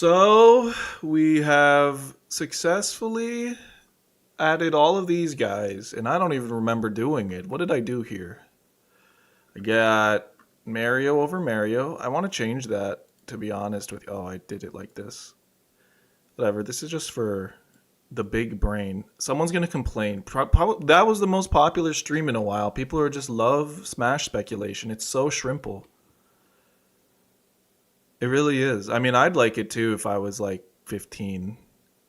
So we have successfully added all of these guys, and I don't even remember doing it. What did I do here? I got Mario over Mario. I want to change that, to be honest with you. Oh, I did it like this. Whatever. This is just for the big brain. Someone's going to complain. That was the most popular stream in a while. People are just love Smash speculation. It's so shrimple. It really is. I mean, I'd like it too if I was like 15.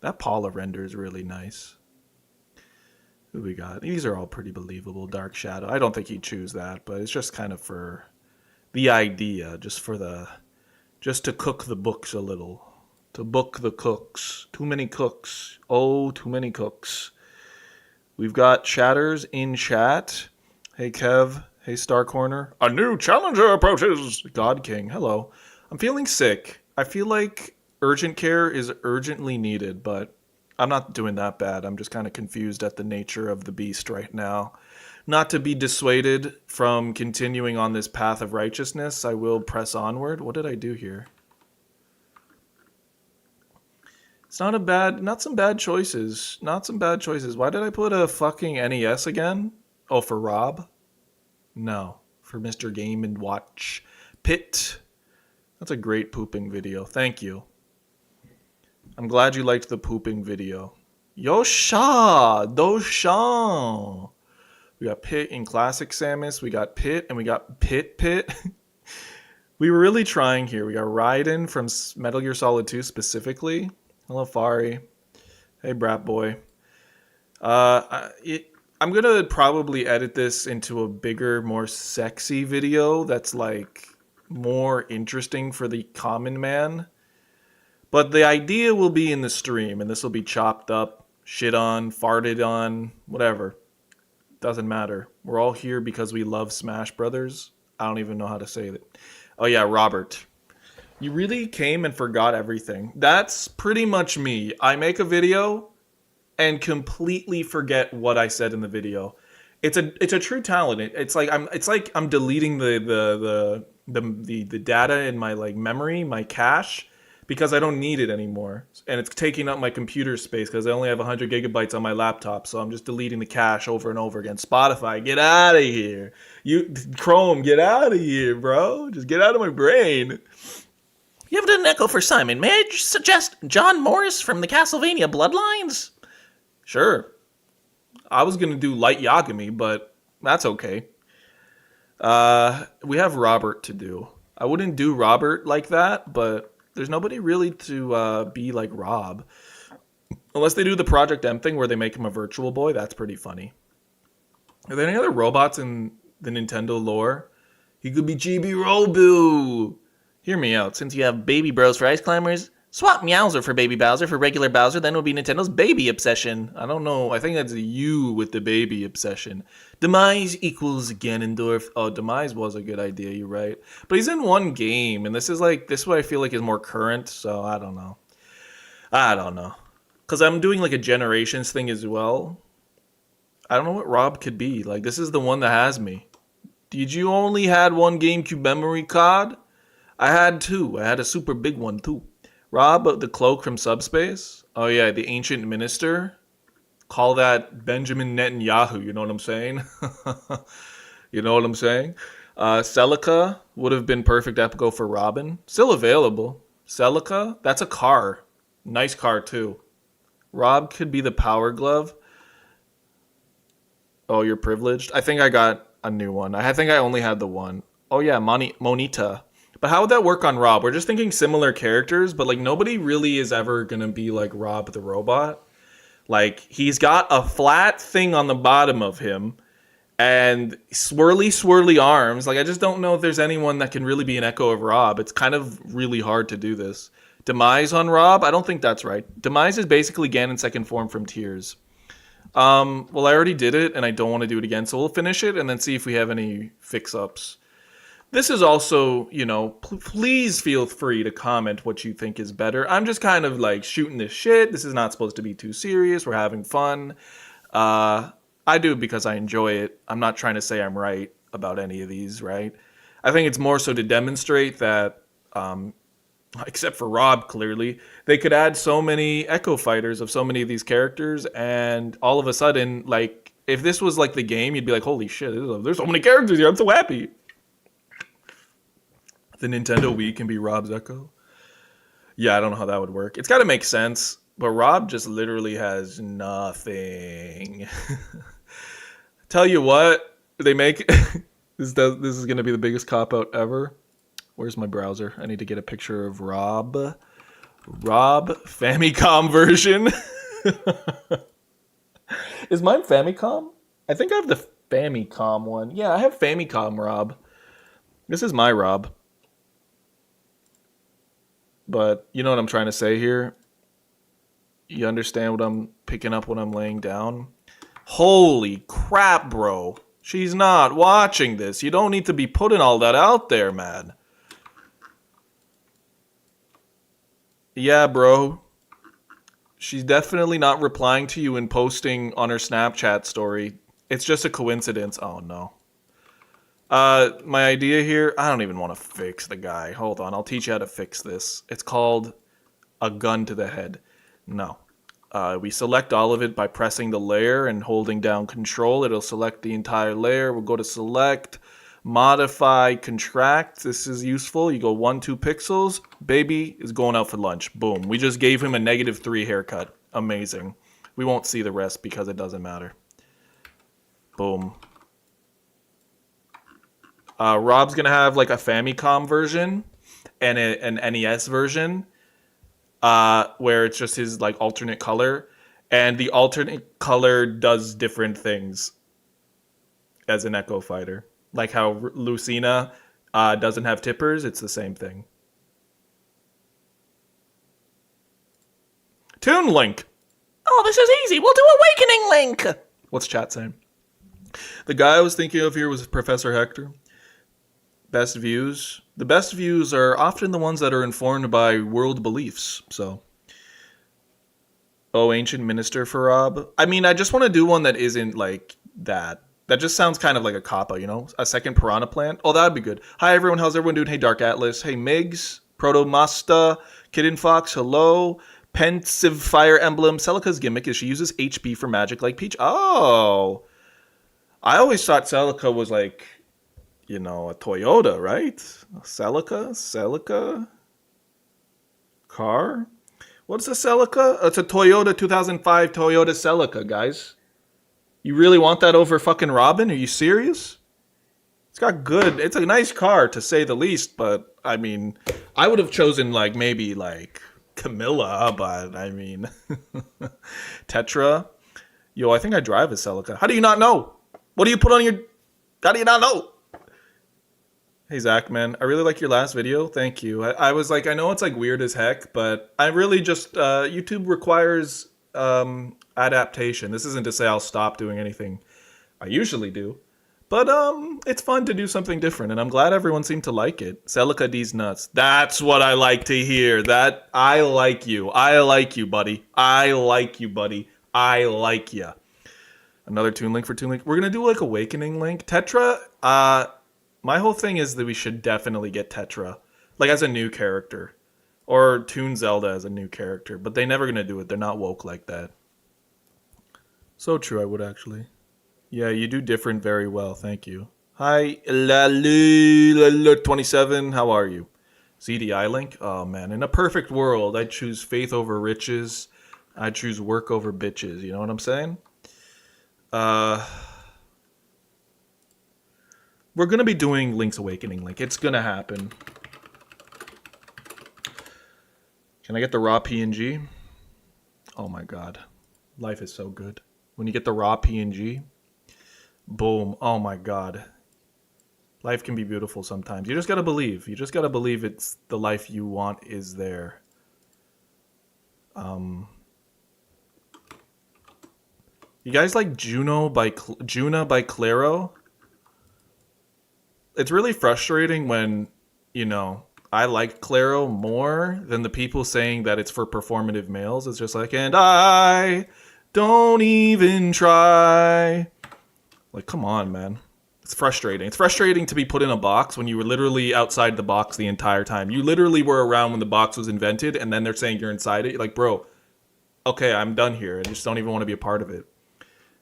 That Paula render is really nice. Who we got? These are all pretty believable. Dark Shadow. I don't think he'd choose that, but it's just kind of for the idea, just to cook the books a little. To book the cooks. Too many cooks. Oh, too many cooks. We've got chatters in chat. Hey, Kev. Hey, Star Corner. A new challenger approaches. God King. Hello. I'm feeling sick. I feel like urgent care is urgently needed, but I'm not doing that bad. I'm just kind of confused at the nature of the beast right now. Not to be dissuaded from continuing on this path of righteousness, I will press onward. What did I do here? It's not some bad choices. Not some bad choices. Why did I put a fucking NES again? Oh, for Rob? No, for Mr. Game and Watch. Pit. That's a great pooping video. Thank you. I'm glad you liked the pooping video. Yosha! Doshan! We got Pit in Classic Samus. We got Pit, and we got Pit. We were really trying here. We got Raiden from Metal Gear Solid 2 specifically. Hello, Fari. Hey, Brat Boy. I'm going to probably edit this into a bigger, more sexy video that's like more interesting for the common man. But the idea will be in the stream, and this will be chopped up, shit on, farted on, whatever. Doesn't matter. We're all here because we love Smash Brothers. I don't even know how to say it. Oh yeah, Robert. You really came and forgot everything. That's pretty much me. I make a video and completely forget what I said in the video. It's a true talent. It's like I'm deleting the data in my like memory, my cache, because I don't need it anymore. And it's taking up my computer space because I only have 100 gigabytes on my laptop. So I'm just deleting the cache over and over again. Spotify, get out of here. Chrome, get out of here, bro. Just get out of my brain. You have done an echo for Simon. May I suggest John Morris from the Castlevania Bloodlines? Sure. I was going to do Light Yagami, but that's okay. We have Robert to do. I wouldn't do Robert like that, but there's nobody really to be like Rob. Unless they do the Project M thing where they make him a virtual boy. That's pretty funny. Are there any other robots in the Nintendo lore? He could be Chibi Robu. Hear me out. Since you have Baby Bros for Ice Climbers, swap Meowser for Baby Bowser for regular Bowser, then it would be Nintendo's Baby Obsession. I don't know. I think that's a you with the Baby Obsession. Demise equals Ganondorf. Oh, Demise was a good idea. You're right. But he's in one game, and this is what I feel like is more current. So I don't know. Because I'm doing like a Generations thing as well. I don't know what Rob could be. Like, this is the one that has me. Did you only had one GameCube memory card? I had two. I had a super big one too. Rob, the cloak from Subspace. Oh yeah, the ancient minister. Call that Benjamin Netanyahu. You know what I'm saying? You know what I'm saying? Celica would have been perfect epico for Robin. Still available. Celica, that's a car. Nice car too. Rob could be the Power Glove. Oh, you're privileged? I think I got a new one. I think I only had the one. Oh yeah, Monita. But how would that work on Rob? We're just thinking similar characters, but like nobody really is ever going to be like Rob the robot. Like, he's got a flat thing on the bottom of him and swirly arms. Like, I just don't know if there's anyone that can really be an echo of Rob. It's kind of really hard to do this. Demise on Rob? I don't think that's right. Demise is basically Ganon's second form from Tears. Well, I already did it, and I don't want to do it again, so we'll finish it and then see if we have any fix-ups. This is also, please feel free to comment what you think is better. I'm just kind of like shooting this shit. This is not supposed to be too serious. We're having fun. I do it because I enjoy it. I'm not trying to say I'm right about any of these, right? I think it's more so to demonstrate that except for Rob, clearly. They could add so many Echo Fighters of so many of these characters, and all of a sudden, like, if this was like the game, you'd be like, holy shit, there's so many characters here, I'm so happy. The Nintendo Wii can be Rob's Echo. Yeah, I don't know how that would work. It's got to make sense, but Rob just literally has nothing. Tell you what, they make... this is going to be the biggest cop-out ever. Where's my browser? I need to get a picture of Rob. Rob Famicom version. Is mine Famicom? I think I have the Famicom one. Yeah, I have Famicom Rob. This is my Rob. But you know what I'm trying to say here? You understand what I'm picking up when I'm laying down? Holy crap, bro. She's not watching this. You don't need to be putting all that out there, man. Yeah, bro. She's definitely not replying to you and posting on her Snapchat story. It's just a coincidence. Oh, no. My idea here, I don't even want to fix the guy. Hold on, I'll teach you how to fix this. It's called a gun to the head. No. We select all of it by pressing the layer and holding down control. It'll select the entire layer. We'll go to select, modify, contract. This is useful. You go 1, 2 pixels. Baby is going out for lunch. Boom. We just gave him a -3 haircut. Amazing. We won't see the rest because it doesn't matter. Boom. Rob's going to have like a Famicom version and an NES version where it's just his like alternate color. And the alternate color does different things as an Echo Fighter. Like how Lucina doesn't have tippers, it's the same thing. Toon Link. Oh, this is easy. We'll do Awakening Link. What's chat saying? The guy I was thinking of here was Professor Hector. Best views. The best views are often the ones that are informed by world beliefs. So, oh, Ancient Minister for Rob. I mean, I just want to do one that isn't like that. That just sounds kind of like a cop-out, you know? A second Piranha Plant. Oh, that'd be good. Hi, everyone. How's everyone doing? Hey, Dark Atlas. Hey, Migs. Protomasta. Kitten Fox. Hello. Pensive Fire Emblem. Celica's gimmick is she uses HP for magic like Peach. Oh. I always thought Celica was like... you know, a Toyota, right? Celica? Car? What's a Celica? It's a Toyota 2005 Toyota Celica, guys. You really want that over fucking Robin? Are you serious? It's a nice car to say the least, but I mean, I would have chosen like maybe like Camilla, but I mean, Tetra. Yo, I think I drive a Celica. How do you not know? What do you put on your... How do you not know? Hey, Zach, man. I really like your last video. Thank you. I was like, I know it's like weird as heck, but I really just... YouTube requires adaptation. This isn't to say I'll stop doing anything I usually do. But it's fun to do something different, and I'm glad everyone seemed to like it. Celica D's nuts. That's what I like to hear. That I like you. I like you, buddy. I like you, buddy. I like you. Another Toon Link for Toon Link. We're going to do like Awakening Link. Tetra, my whole thing is that we should definitely get Tetra. Like as a new character. Or Toon Zelda as a new character. But they're never going to do it. They're not woke like that. So true, I would actually. Yeah, you do different very well. Thank you. Hi, 27. How are you? CDI Link? Oh, man. In a perfect world, I'd choose faith over riches. I'd choose work over bitches. You know what I'm saying? We're going to be doing Link's Awakening Link. It's going to happen. Can I get the raw PNG? Oh, my God. Life is so good. When you get the raw PNG... boom. Oh my God. Life can be beautiful sometimes. You just gotta believe. You just gotta believe it's the life you want is there. You guys like Juna by Claro? It's really frustrating when, you know, I like Claro more than the people saying that it's for performative males. It's just like, and I don't even try. Like, come on, man. It's frustrating. It's frustrating to be put in a box when you were literally outside the box the entire time. You literally were around when the box was invented, and then they're saying you're inside it. You're like, bro, okay, I'm done here. I just don't even want to be a part of it.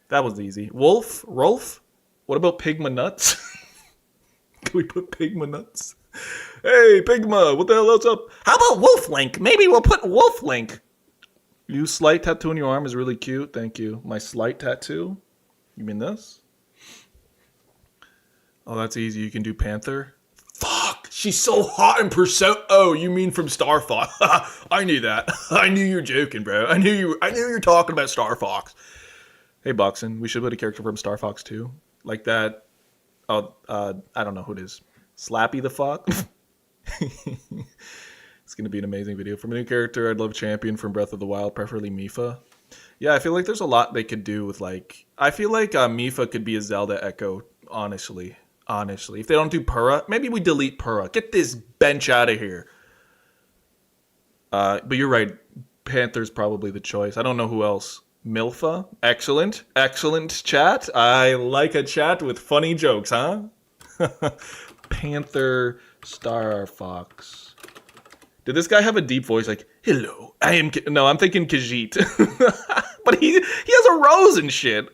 That was easy. Wolf? Rolf? What about Pigma Nuts? Can we put Pigma Nuts? Hey, Pigma, what the hell else up? How about Wolf Link? Maybe we'll put Wolf Link. You slight tattoo on your arm is really cute. Thank you. My slight tattoo? You mean this? Oh, that's easy. You can do Panther. Fuck! She's so hot in Perso. Oh, you mean from Star Fox? I knew that. I knew you were joking, bro. I knew you were talking about Star Fox. Hey, Boxen, we should put a character from Star Fox 2. Like that. Oh, I don't know who it is. Slappy the Fox? It's going to be an amazing video. From a new character, I'd love Champion from Breath of the Wild, preferably Mipha. Yeah, I feel like there's a lot they could do with, like... I feel like Mipha could be a Zelda Echo, honestly. Honestly. If they don't do Purah, maybe we delete Purah. Get this bench out of here. But you're right. Panther's probably the choice. I don't know who else. Milfa? Excellent. Excellent chat. I like a chat with funny jokes, huh? Panther, Star Fox. Did this guy have a deep voice like, hello, I am... No, I'm thinking Khajiit. But he has a rose and shit.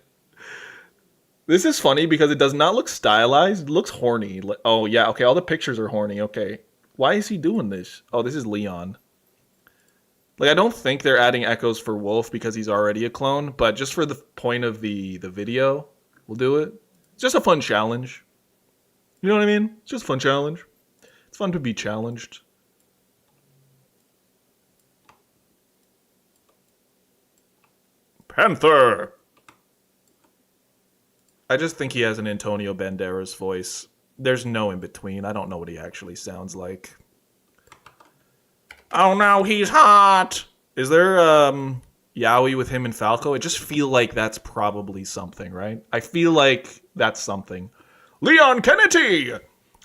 This is funny because it does not look stylized. It looks horny. Oh, yeah. Okay, all the pictures are horny. Okay. Why is he doing this? Oh, this is Leon. Like, I don't think they're adding echoes for Wolf because he's already a clone, but just for the point of the video, we'll do it. It's just a fun challenge. You know what I mean? It's just a fun challenge. It's fun to be challenged. Panther! I just think he has an Antonio Banderas voice. There's no in between. I don't know what he actually sounds like. Oh no, he's hot! Is there, Yowie with him and Falco? I just feel like that's probably something, right? I feel like that's something. Leon Kennedy!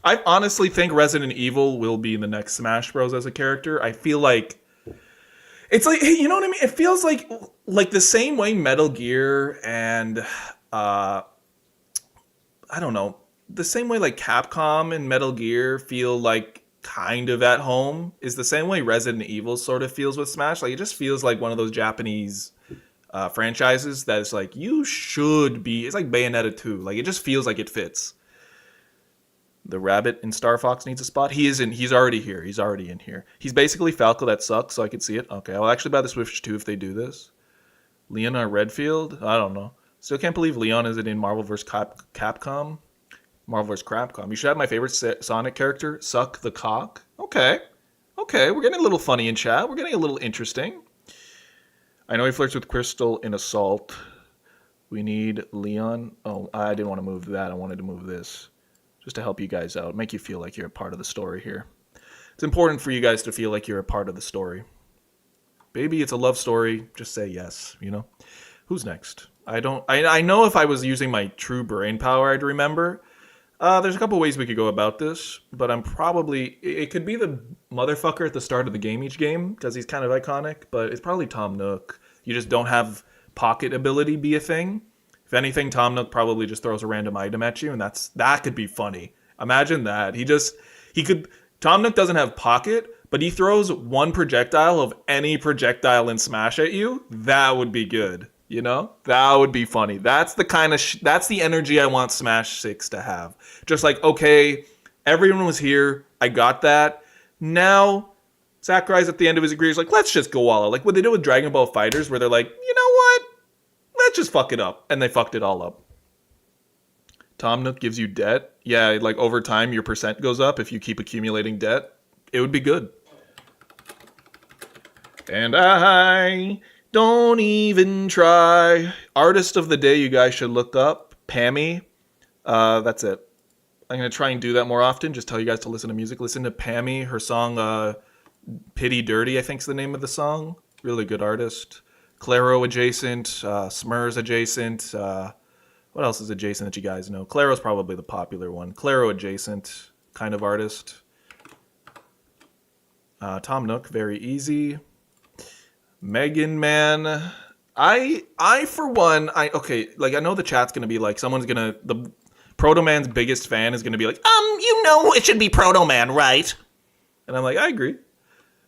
I honestly think Resident Evil will be in the next Smash Bros. As a character. I feel like... It's like, you know what I mean? It feels like the same way Metal Gear and, I don't know, the same way like Capcom and Metal Gear feel like kind of at home is the same way Resident Evil sort of feels with Smash. Like, it just feels like one of those Japanese franchises that is like, you should be... It's like Bayonetta 2. Like, it just feels like it fits. The rabbit in Star Fox needs a spot. He's already here. He's already in here. He's basically Falco that sucks, so I can see it. Okay, I'll actually buy the Switch 2 if they do this. Leonard Redfield? I don't know. Still can't believe Leon isn't in Marvel vs. Capcom. Marvel vs. Crapcom. You should have my favorite Sonic character, Suck the Cock. Okay. Okay, we're getting a little funny in chat. We're getting a little interesting. I know he flirts with Crystal in Assault. We need Leon. Oh, I didn't want to move that. I wanted to move this. Just to help you guys out. Make you feel like you're a part of the story here. It's important for you guys to feel like you're a part of the story. Baby, it's a love story. Just say yes, you know? Who's next? I know if I was using my true brain power, I'd remember. There's a couple ways we could go about this, but it could be the motherfucker at the start of the game each game, because he's kind of iconic, but it's probably Tom Nook. You just don't have pocket ability be a thing. If anything, Tom Nook probably just throws a random item at you, and that could be funny. Imagine that. Tom Nook doesn't have pocket, but he throws one projectile of any projectile in Smash at you. That would be good. You know, that would be funny. That's the kind of that's the energy I want Smash 6 to have. Just like, okay, everyone was here. I got that. Now, Sakurai's at the end of his career. He's like, let's just go all out. Like what they did with Dragon Ball Fighters, where they're like, you know what? Let's just fuck it up. And they fucked it all up. Tom Nook gives you debt. Yeah, like over time, your percent goes up if you keep accumulating debt. It would be good. And I... don't even try. Artist of the day you guys should look up. Pammy. That's it. I'm going to try and do that more often. Just tell you guys to listen to music. Listen to Pammy. Her song, Pity Dirty, I think is the name of the song. Really good artist. Claro adjacent. Smurs adjacent. What else is adjacent that you guys know? Claro's probably the popular one. Claro adjacent kind of artist. Tom Nook, very easy. Megan, man, I for one, okay, like I know the chat's gonna be like, the Proto Man's biggest fan is going to be like, it should be Proto Man, right? And I'm like, I agree.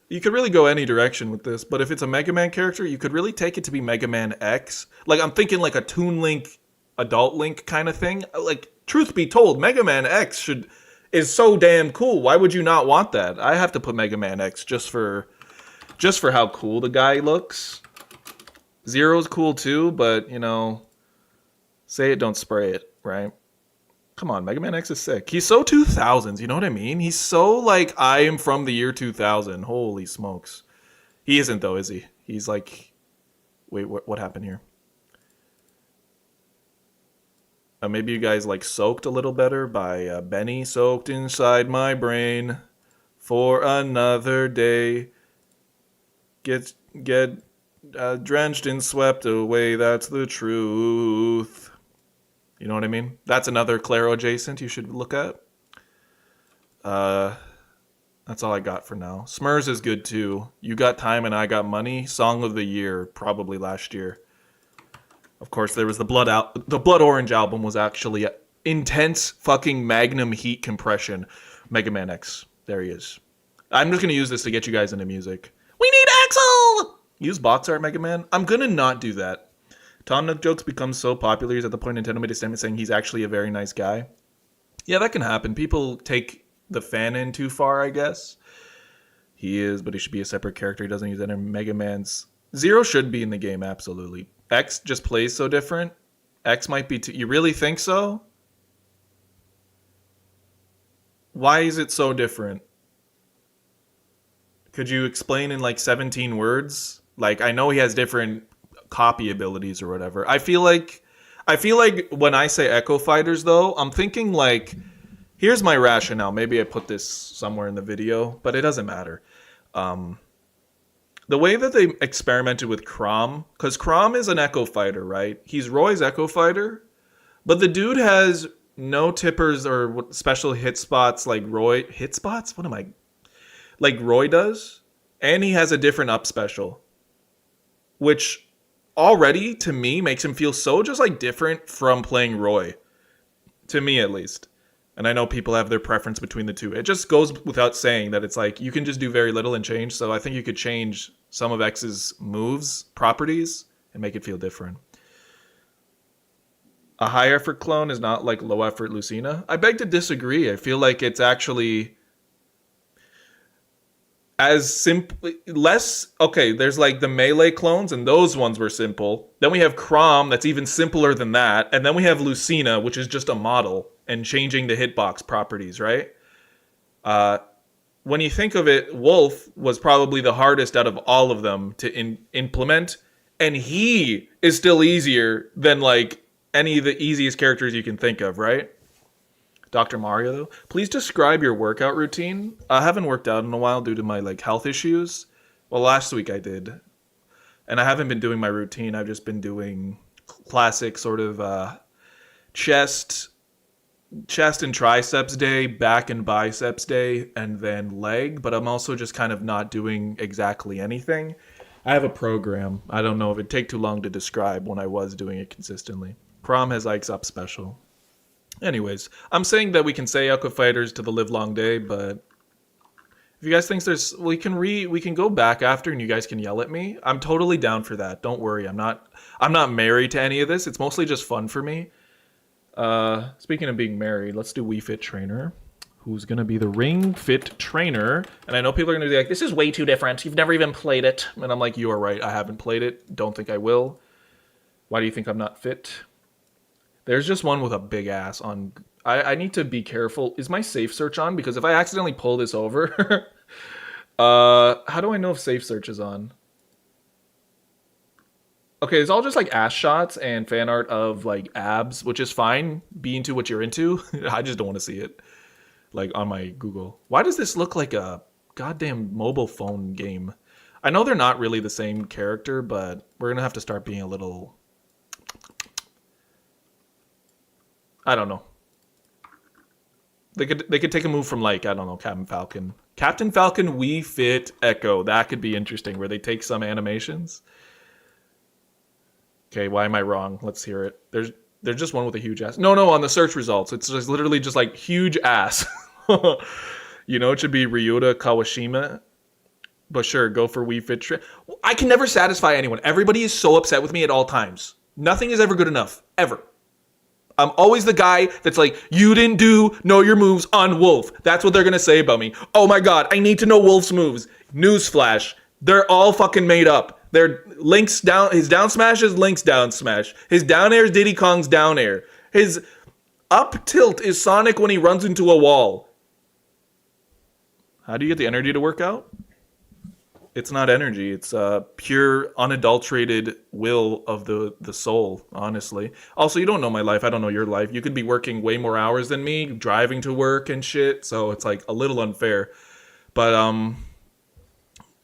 You could really go any direction with this, but if it's a Mega Man character, you could really take it to be Mega Man X. Like, I'm thinking like a Toon Link, Adult Link kind of thing. Like, truth be told, Mega Man X is so damn cool. Why would you not want that? I have to put Mega Man X just for how cool the guy looks. Zero's cool too, but, say it, don't spray it, right? Come on, Mega Man X is sick. He's so 2000s, you know what I mean? He's so, like, I am from the year 2000. Holy smokes. He isn't, though, is he? He's like... Wait, what happened here? Maybe you guys, like, soaked a little better by Benny. Soaked inside my brain for another day. Get drenched and swept away, that's the truth. You know what I mean? That's another Claro adjacent you should look at. That's all I got for now. Smurs is good too. You Got Time and I Got Money. Song of the Year, probably last year. Of course, there was the Blood Orange album was actually intense fucking magnum heat compression. Mega Man X. There he is. I'm just going to use this to get you guys into music. We need Axel! Use box art, Mega Man? I'm going to not do that. Tom Nook jokes become so popular, he's at the point Nintendo made a statement saying he's actually a very nice guy. Yeah, that can happen. People take the fan in too far, I guess. He is, but he should be a separate character. He doesn't use any Mega Man's. Zero should be in the game, absolutely. X just plays so different. X might be too... You really think so? Why is it so different? Could you explain in like 17 words? Like, I know he has different copy abilities or whatever. I feel like when I say Echo Fighters, though, I'm thinking like, here's my rationale. Maybe I put this somewhere in the video, but it doesn't matter. The way that they experimented with Crom, because Crom is an Echo Fighter, right? He's Roy's Echo Fighter, but the dude has no tippers or special hit spots like Roy. Hit spots? What am I? Like Roy does. And he has a different up special, which already, to me, makes him feel so just like different from playing Roy. To me, at least. And I know people have their preference between the two. It just goes without saying that it's like, you can just do very little and change. So I think you could change some of X's moves, properties, and make it feel different. A high effort clone is not like low effort Lucina. I beg to disagree. I feel like it's actually... as simple, less, okay, there's like the melee clones, and those ones were simple. Then we have Crom, that's even simpler than that. And then we have Lucina, which is just a model, and changing the hitbox properties, right? When you think of it, Wolf was probably the hardest out of all of them to implement, and he is still easier than like any of the easiest characters you can think of, right? Dr. Mario, though, please describe your workout routine. I haven't worked out in a while due to my like health issues. Well, last week I did, and I haven't been doing my routine. I've just been doing classic sort of chest and triceps day, back and biceps day, and then leg. But I'm also just kind of not doing exactly anything. I have a program. I don't know if it'd take too long to describe when I was doing it consistently. Prom has Ike's up special. Anyways, I'm saying that we can say Echo Fighters to the live long day, but if you guys think we can go back after and you guys can yell at me. I'm totally down for that. Don't worry. I'm not married to any of this. It's mostly just fun for me. Speaking of being married, let's do Wii Fit Trainer. Who's going to be the Ring Fit Trainer? And I know people are going to be like, this is way too different. You've never even played it. And I'm like, you are right. I haven't played it. Don't think I will. Why do you think I'm not fit? There's just one with a big ass on... I need to be careful. Is my safe search on? Because if I accidentally pull this over... how do I know if safe search is on? Okay, it's all just like ass shots and fan art of like abs, which is fine. Be into what you're into. I just don't want to see it. Like on my Google. Why does this look like a goddamn mobile phone game? I know they're not really the same character, but we're going to have to start being a little... I don't know. They could take a move from like, I don't know, Captain Falcon. Captain Falcon Wii Fit Echo. That could be interesting where they take some animations. Okay, why am I wrong? Let's hear it. There's just one with a huge ass. No, on the search results, it's just literally just like huge ass. You know, it should be Ryuta Kawashima. But sure, go for Wii Fit. I can never satisfy anyone. Everybody is so upset with me at all times. Nothing is ever good enough. Ever. I'm always the guy that's like, you didn't know your moves on Wolf. That's what they're going to say about me. Oh my god, I need to know Wolf's moves. Newsflash. They're all fucking made up. They're Link's down, his down smash is Link's down smash. His down air is Diddy Kong's down air. His up tilt is Sonic when he runs into a wall. How do you get the energy to work out? It's not energy. It's pure, unadulterated will of the soul, honestly. Also, you don't know my life. I don't know your life. You could be working way more hours than me, driving to work and shit. So it's like a little unfair. But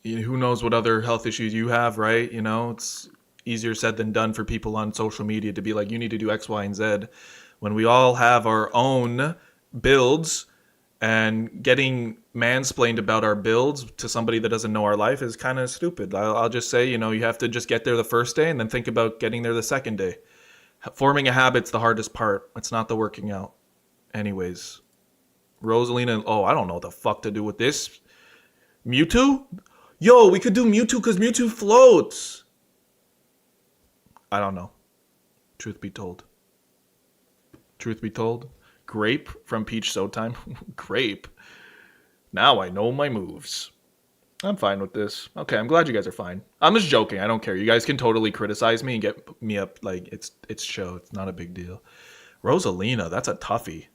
who knows what other health issues you have, right? You know, it's easier said than done for people on social media to be like, you need to do X, Y, and Z. When we all have our own builds, and getting mansplained about our builds to somebody that doesn't know our life is kind of stupid. I'll just say, you have to just get there the first day and then think about getting there the second day. Forming a habit's the hardest part. It's not the working out. Anyways, Rosalina, I don't know what the fuck to do with this. Mewtwo? Yo, we could do Mewtwo because Mewtwo floats. I don't know. Truth be told. Grape from Peach So Time. Grape. Now I know my moves. I'm fine with this. Okay, I'm glad you guys are fine. I'm just joking. I don't care. You guys can totally criticize me and get me up. Like, it's show. It's not a big deal. Rosalina, that's a toughie.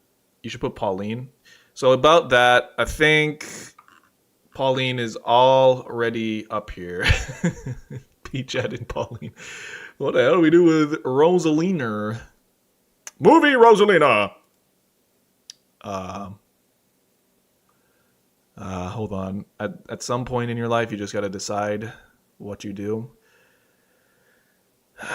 You should put Pauline. So about that, I think Pauline is already up here. Peach and Pauline. What the hell do we do with Rosalina? Movie Rosalina! Hold on. At some point in your life, you just got to decide what you do. I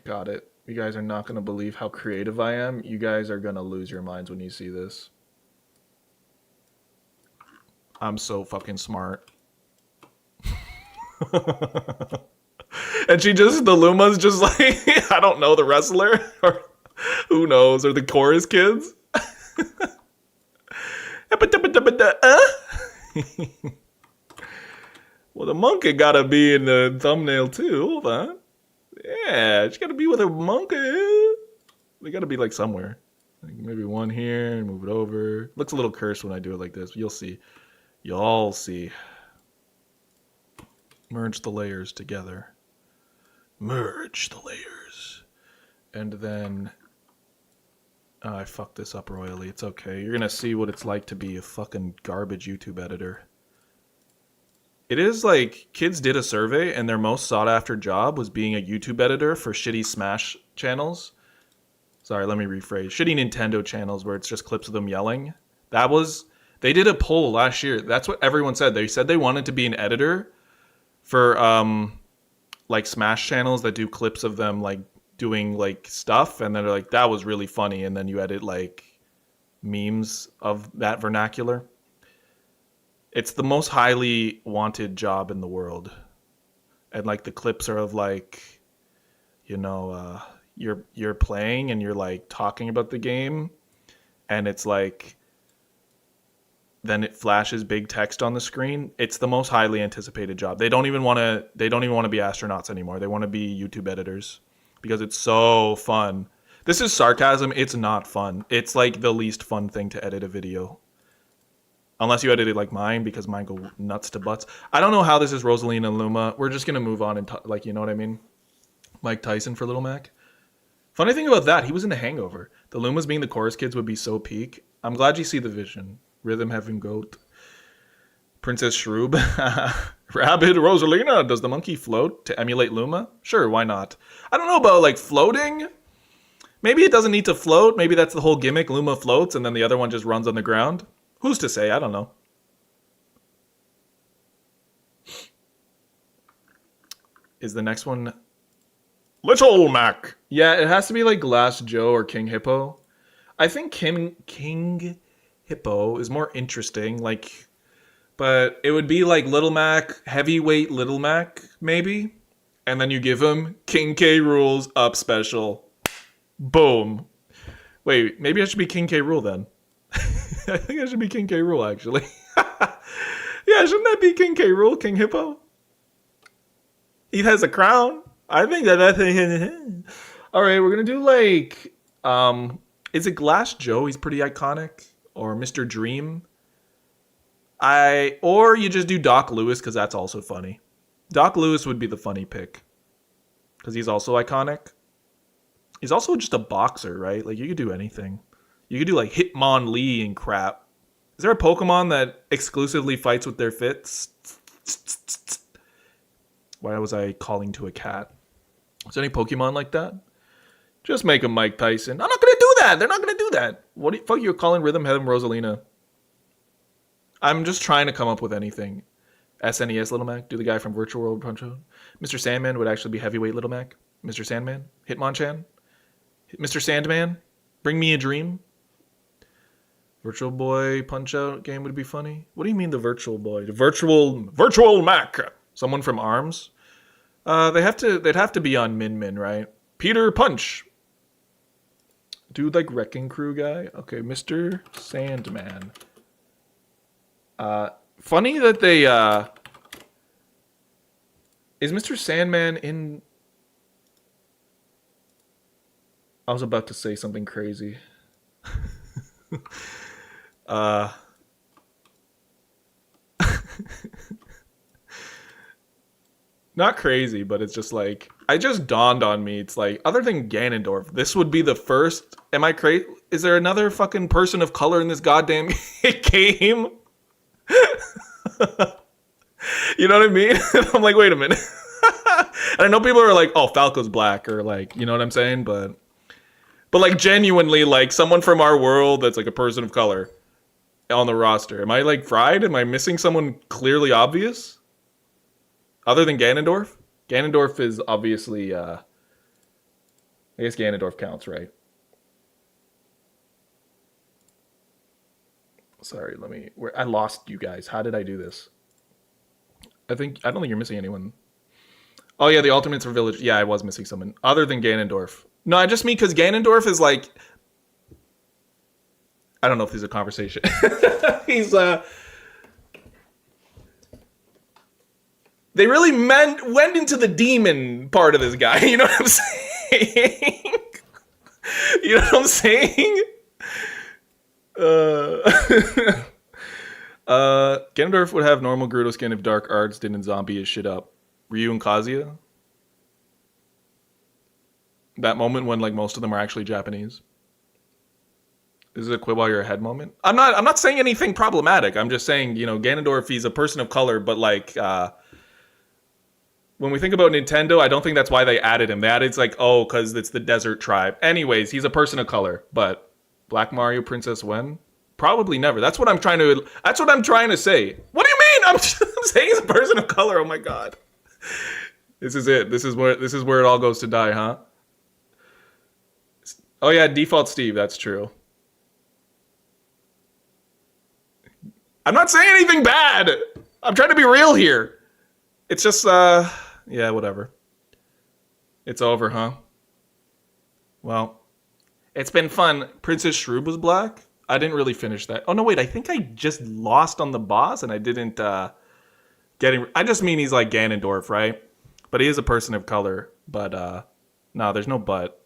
got it. You guys are not going to believe how creative I am. You guys are going to lose your minds when you see this. I'm so fucking smart. And the Luma's just like, I don't know, the wrestler? Or who knows? Or the chorus kids? Well, the monkey gotta be in the thumbnail too. Hold on. Yeah, she gotta be with a monkey. They gotta be like somewhere. Like maybe one here, move it over. Looks a little cursed when I do it like this. You'll see. Y'all see. Merge the layers together. Merge the layers. And then... Oh, I fucked this up royally. It's okay. You're gonna see what it's like to be a fucking garbage YouTube editor. It is like, kids did a survey and their most sought after job was being a YouTube editor for shitty Smash channels. Sorry, let me rephrase. Shitty Nintendo channels where it's just clips of them yelling. They did a poll last year. That's what everyone said. They said they wanted to be an editor for like Smash channels that do clips of them like doing like stuff, and then they're like, that was really funny, and then you edit like memes of that vernacular. It's the most highly wanted job in the world. And like the clips are of like, you're playing and you're like talking about the game, and it's like then it flashes big text on the screen. It's the most highly anticipated job. They don't even want to be astronauts anymore. They want to be YouTube editors because it's so fun. This is sarcasm. It's not fun. It's like the least fun thing to edit a video. Unless you edit it like mine, because mine go nuts to butts. I don't know how this is Rosalina and Luma. We're just going to move on and like, you know what I mean? Mike Tyson for Little Mac. Funny thing about that, he was in The Hangover. The Lumas being the chorus kids would be so peak. I'm glad you see the vision. Rhythm Heaven Goat. Princess Shroob. Rabid Rosalina. Does the monkey float to emulate Luma? Sure, why not? I don't know about like floating. Maybe it doesn't need to float. Maybe that's the whole gimmick. Luma floats and then the other one just runs on the ground. Who's to say? I don't know. Is the next one Little Mac? Yeah, it has to be like Glass Joe or King Hippo. I think King Hippo is more interesting. Like, but it would be like Little Mac, heavyweight Little Mac, maybe, and then you give him King K. Rool's up special. Boom. Wait, maybe I should be King K. Rool then. I think I should be King K. Rool actually. Yeah, shouldn't that be King K. Rool, King Hippo? He has a crown. I think that thing. All right, we're gonna do like, is it Glass Joe? He's pretty iconic, or Mr. Dream. Or you just do Doc Lewis because that's also funny. Doc Lewis would be the funny pick because he's also iconic. He's also just a boxer, right? Like you could do anything. You could do like Hitmonlee and crap. Is there a Pokemon that exclusively fights with their fists? Why was I calling to a cat? Is there any Pokemon like that? Just make him Mike Tyson. I'm not gonna do that. They're not gonna do that. What the fuck you calling Rhythm Heaven Rosalina? I'm just trying to come up with anything. SNES Little Mac, do the guy from Virtual World Punch Out. Mr. Sandman would actually be heavyweight Little Mac. Mr. Sandman, Hitmonchan, Mr. Sandman, Bring Me a Dream. Virtual Boy Punch Out game would be funny. What do you mean the Virtual Boy? The Virtual Mac. Someone from ARMS. They'd have to be on Min Min, right? Peter Punch. Dude, like Wrecking Crew guy. Okay, Mr. Sandman. Funny that they is Mr. Sandman in. I was about to say something crazy. Not crazy, but it's just like, it just dawned on me. It's like, other than Ganondorf, this would be the first. Am I crazy? Is there another fucking person of color in this goddamn game? You know what I mean? I'm like, wait a minute. And I know people are like, oh, Falco's black, or like, you know what I'm saying? But like genuinely, like someone from our world that's like a person of color on the roster. Am I like fried? Am I missing someone clearly obvious? Other than Ganondorf? Ganondorf is obviously, I guess Ganondorf counts, right? Sorry, I lost you guys. How did I do this? I don't think you're missing anyone. Oh yeah, the Ultimates for Village. Yeah, I was missing someone. Other than Ganondorf. No, I just mean because Ganondorf is like, I don't know if there's a conversation. He's, they really went into the demon part of this guy. You know what I'm saying? You know what I'm saying? Ganondorf would have normal Gerudo skin if Dark Arts didn't zombie his shit up. Ryu and Kazuya? That moment when like most of them are actually Japanese. This is a quit while you're ahead moment. I'm not saying anything problematic. I'm just saying, you know, Ganondorf, he's a person of color, but like when we think about Nintendo, I don't think that's why they added him. They added, it's like, oh, because it's the desert tribe. Anyways, he's a person of color. But Black Mario, Princess Wen? Probably never. That's what I'm trying to say. What do you mean? I'm saying he's a person of color. Oh my god. This is it. This is where it all goes to die, huh? Oh yeah, Default Steve, that's true. I'm not saying anything bad. I'm trying to be real here. It's just, yeah, whatever. It's over, huh? Well, it's been fun. Princess Shroob was black? I didn't really finish that. Oh, no, wait. I think I just lost on the boss and I didn't get him. I just mean he's like Ganondorf, right? But he is a person of color. But, no, there's no but.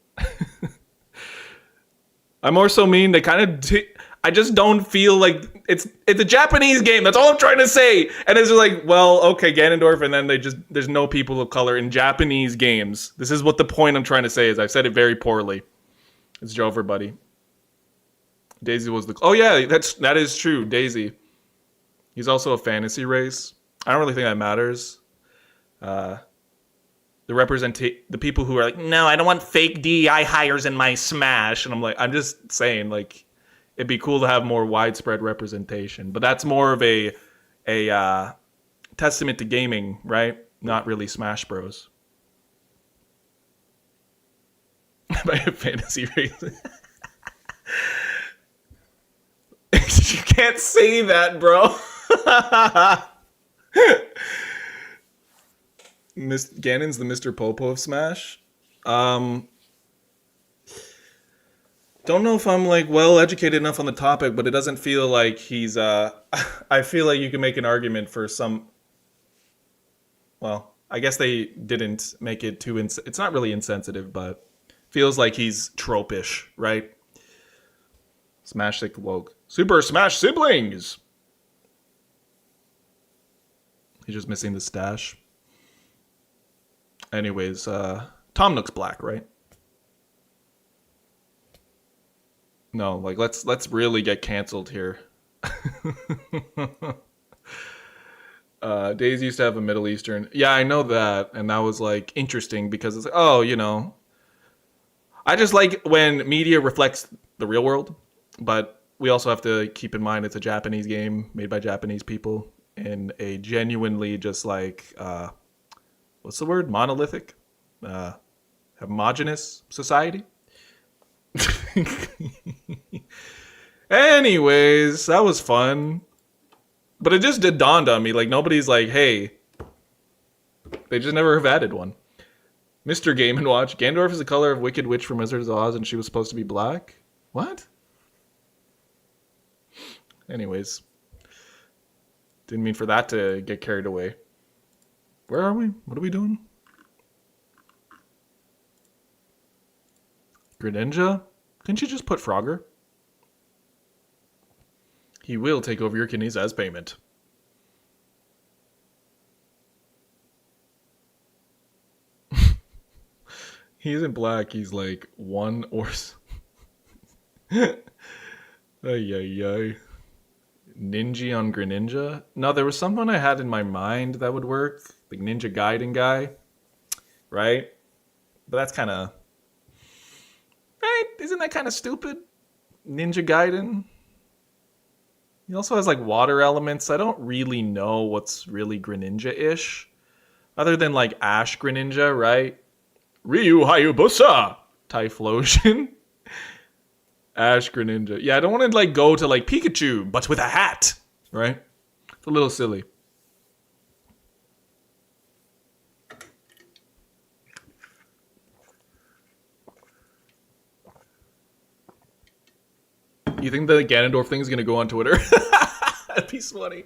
I more so mean they kind of... I just don't feel like it's a Japanese game. That's all I'm trying to say. And it's just like, well, okay, Ganondorf, and then there's no people of color in Japanese games. This is what the point I'm trying to say is. I've said it very poorly. It's Jover, buddy. Daisy was the... Oh, yeah, that is true. Daisy. He's also a fantasy race. I don't really think that matters. The people who are like, no, I don't want fake DEI hires in my Smash. And I'm like, I'm just saying, like, it'd be cool to have more widespread representation. But that's more of a testament to gaming, right? Not really Smash Bros. By a fantasy race. can't say that, bro. Ganon's the Mr. Popo of Smash. Don't know if I'm like well educated enough on the topic, but it doesn't feel like he's I feel like you can make an argument for some. Well, I guess they didn't make it too it's not really insensitive, but feels like he's trope-ish, right? Smash Sick woke. Super Smash Siblings! He's just missing the stash. Anyways, Tom Nook's black, right? No, like let's really get canceled here. Daisy used to have a Middle Eastern. Yeah, I know that, and that was like interesting because it's like, oh, you know, I just like when media reflects the real world, but we also have to keep in mind it's a Japanese game made by Japanese people in a genuinely just like what's the word? Monolithic, homogenous society. Anyways, that was fun. But it just did dawned on me, like nobody's like, hey, they just never have added one. Mr. Game & Watch, Gandorf is the color of Wicked Witch from Wizards of Oz and she was supposed to be black? What? Anyways. Didn't mean for that to get carried away. Where are we? What are we doing? Greninja? Didn't you just put Frogger? He will take over your kidneys as payment. He isn't black, he's like one or... Ay, ay, ay. Ninja on Greninja? No, there was someone I had in my mind that would work. The Ninja Gaiden guy. Right? But that's kind of... Right? Isn't that kind of stupid? Ninja Gaiden? He also has like water elements. I don't really know what's really Greninja-ish. Other than like Ash Greninja, right? Ryu Hayabusa! Typhlosion. Ash Greninja. Yeah, I don't want to like go to like Pikachu, but with a hat. Right? It's a little silly. You think the Ganondorf thing is going to go on Twitter? That'd be funny.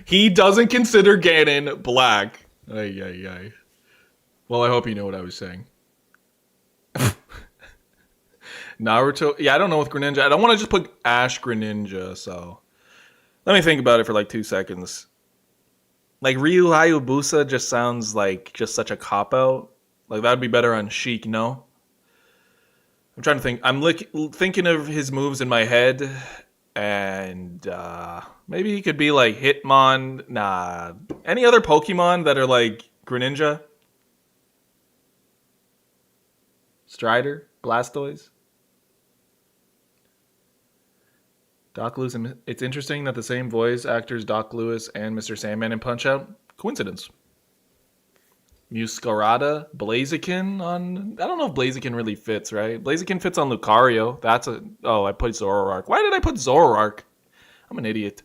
He doesn't consider Ganon black. Ay, ay, ay. Well, I hope you know what I was saying. Naruto. Yeah, I don't know with Greninja. I don't want to just put Ash Greninja, so... Let me think about it for like 2 seconds. Like, Ryu Hayabusa just sounds like just such a cop-out. Like, that'd be better on Sheik, no? I'm trying to think. I'm thinking of his moves in my head, and maybe he could be like Hitmon. Nah. Any other Pokemon that are like Greninja? Strider? Blastoise? Doc Lewis and... It's interesting that the same voice actors Doc Lewis and Mr. Sandman in Punch-Out. Coincidence. Muscarada, Blaziken on... I don't know if Blaziken really fits, right? Blaziken fits on Lucario. That's a... Oh, I put Zoroark. Why did I put Zoroark? I'm an idiot.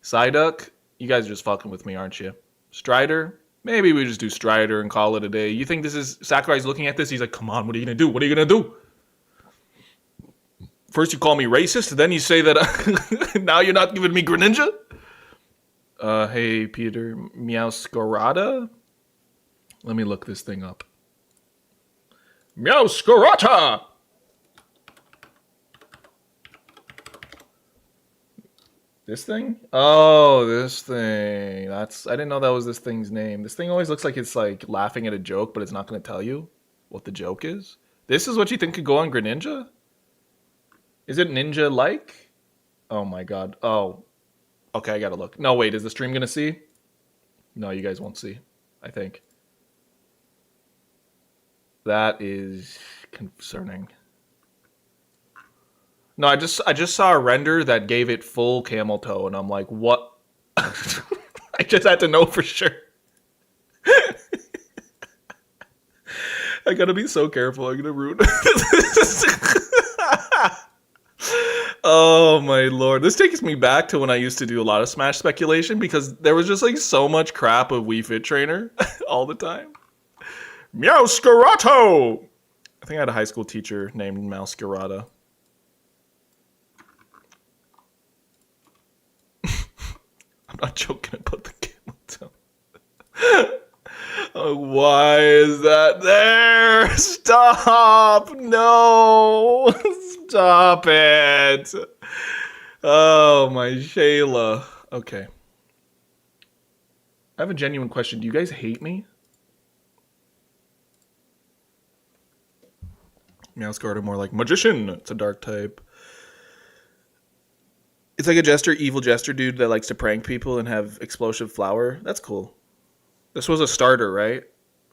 Psyduck, you guys are just fucking with me, aren't you? Strider, maybe we just do Strider and call it a day. You think this is... Sakurai's looking at this, he's like, come on, what are you going to do? What are you going to do? First you call me racist, then you say that... now you're not giving me Greninja? Hey, Peter, Meowscarada? Let me look this thing up. Meowscarada! This thing? Oh, this thing. That's... I didn't know that was this thing's name. This thing always looks like it's like laughing at a joke, but it's not going to tell you what the joke is. This is what you think could go on Greninja? Is it ninja-like? Oh my god. Oh. Okay, I gotta look. No, wait, is the stream gonna see? No, you guys won't see, I think. That is concerning. No, I just saw a render that gave it full camel toe, and I'm like, what? I just had to know for sure. I gotta be so careful. I'm gonna ruin. Oh my lord. This takes me back to when I used to do a lot of Smash speculation because there was just like so much crap of Wii Fit Trainer all the time. Meowscarato! I think I had a high school teacher named Meowscarata. I'm not joking about the camel toe. Oh, why is that there? Stop! No! Stop it! Oh, my Shayla. Okay. I have a genuine question. Do you guys hate me? Meowscard are more like magician. It's a dark type. It's like a jester, evil jester dude that likes to prank people and have explosive flower. That's cool. This was a starter, right?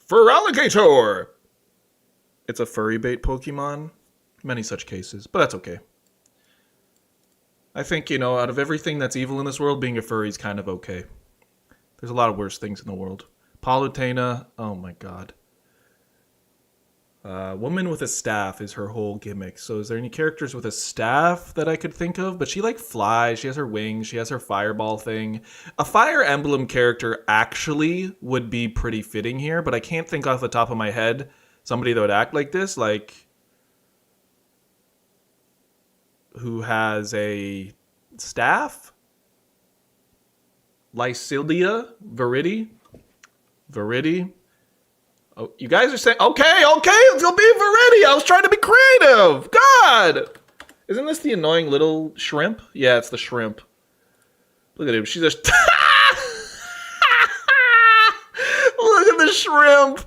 For alligator! It's a furry bait Pokemon. Many such cases, but that's okay. I think, you know, out of everything that's evil in this world, being a furry is kind of okay. There's a lot of worse things in the world. Palutena, oh my god. Woman with a staff is her whole gimmick. So is there any characters with a staff that I could think of? But she like flies, she has her wings, she has her fireball thing. A Fire Emblem character actually would be pretty fitting here, but I can't think off the top of my head somebody that would act like this, like who has a staff? Lycilia? Viridi? Oh, you guys are saying, okay, it's gonna be Viridi. I was trying to be creative. God! Isn't this the annoying little shrimp? Yeah, it's the shrimp. Look at him. She's just... Look at the shrimp.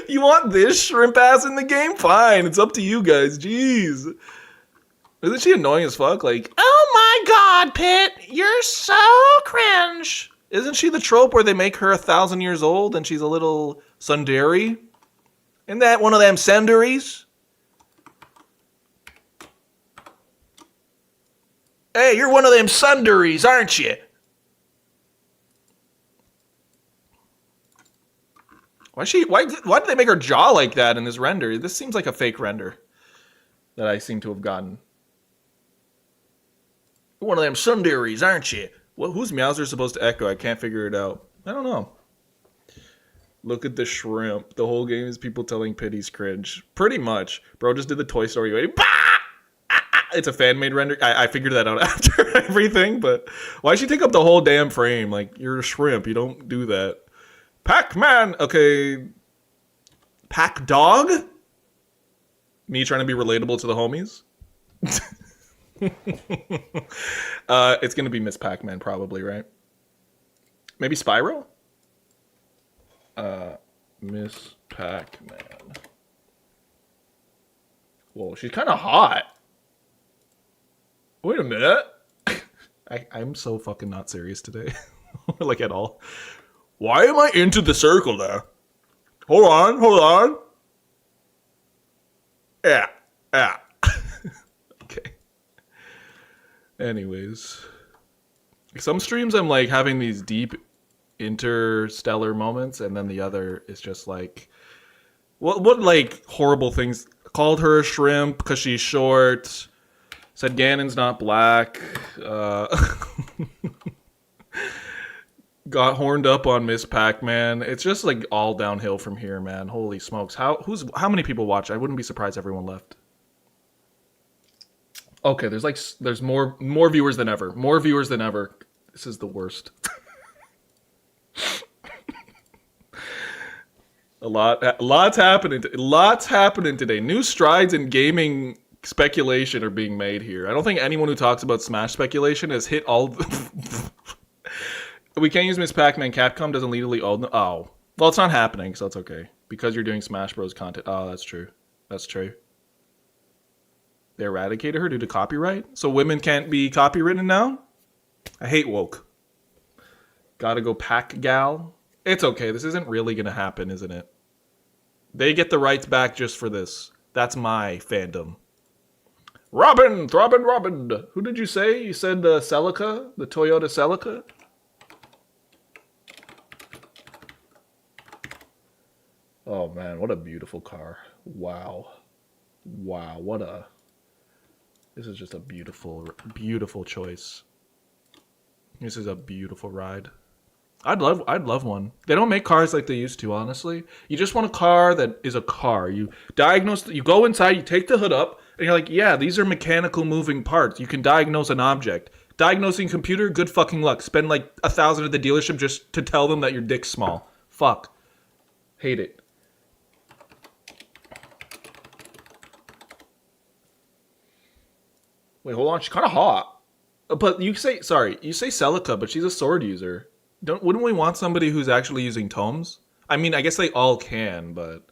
You want this shrimp ass in the game? Fine, it's up to you guys. Jeez. Isn't she annoying as fuck? Like, oh my god, Pit, you're so cringe. Isn't she the trope where they make her 1,000 years old and she's a little tsundere? Isn't that one of them tsunderes? Hey, you're one of them tsunderes, aren't you? Why did they make her jaw like that in this render? This seems like a fake render that I seem to have gotten. One of them tsunderes, aren't you? Well, who's Meowser supposed to echo? I can't figure it out. I don't know. Look at the shrimp. The whole game is people telling Pity's cringe. Pretty much. Bro just did the Toy Story way. It's a fan-made render. I figured that out after everything, but why'd she take up the whole damn frame? Like, you're a shrimp. You don't do that. Pac-Man! Okay. Pac-Dog? Me trying to be relatable to the homies? It's gonna be Miss Pac-Man probably, right? Maybe Spyro? Miss Pac-Man. Whoa, she's kind of hot. Wait a minute. I'm so fucking not serious today. Like at all. Why am I into the circle now? Hold on. Yeah. Okay. Anyways. Some streams I'm like having these deep interstellar moments, and then the other is just like what like horrible things. Called her a shrimp because she's short. Said Ganon's not black. Got horned up on Miss Pac-Man. It's just like all downhill from here, man. Holy smokes. How many people watch? I wouldn't be surprised everyone left. Okay, there's more viewers than ever. More viewers than ever. This is the worst. Lots happening today. New strides in gaming speculation are being made here. I don't think anyone who talks about Smash speculation has hit all the... We can't use Miss Pac-Man. Capcom doesn't legally own... Oh. Well, it's not happening, so it's okay. Because you're doing Smash Bros. Content. Oh, that's true. That's true. They eradicated her due to copyright? So women can't be copywritten now? I hate woke. Gotta go Pac Gal. It's okay. This isn't really gonna happen, isn't it? They get the rights back just for this. That's my fandom. Robin! Who did you say? You said the Celica? The Toyota Celica? Oh man, what a beautiful car. Wow. Wow, what a... This is just a beautiful, beautiful choice. This is a beautiful ride. I'd love one. They don't make cars like they used to, honestly. You just want a car that is a car. You diagnose, you go inside, you take the hood up, and you're like, yeah, these are mechanical moving parts. You can diagnose an object. Diagnosing computer, good fucking luck. Spend like 1,000 at the dealership just to tell them that your dick's small. Fuck. Hate it. Wait, hold on. She's kind of hot. But you say Celica, but she's a sword user. Wouldn't we want somebody who's actually using tomes? I mean, I guess they all can, but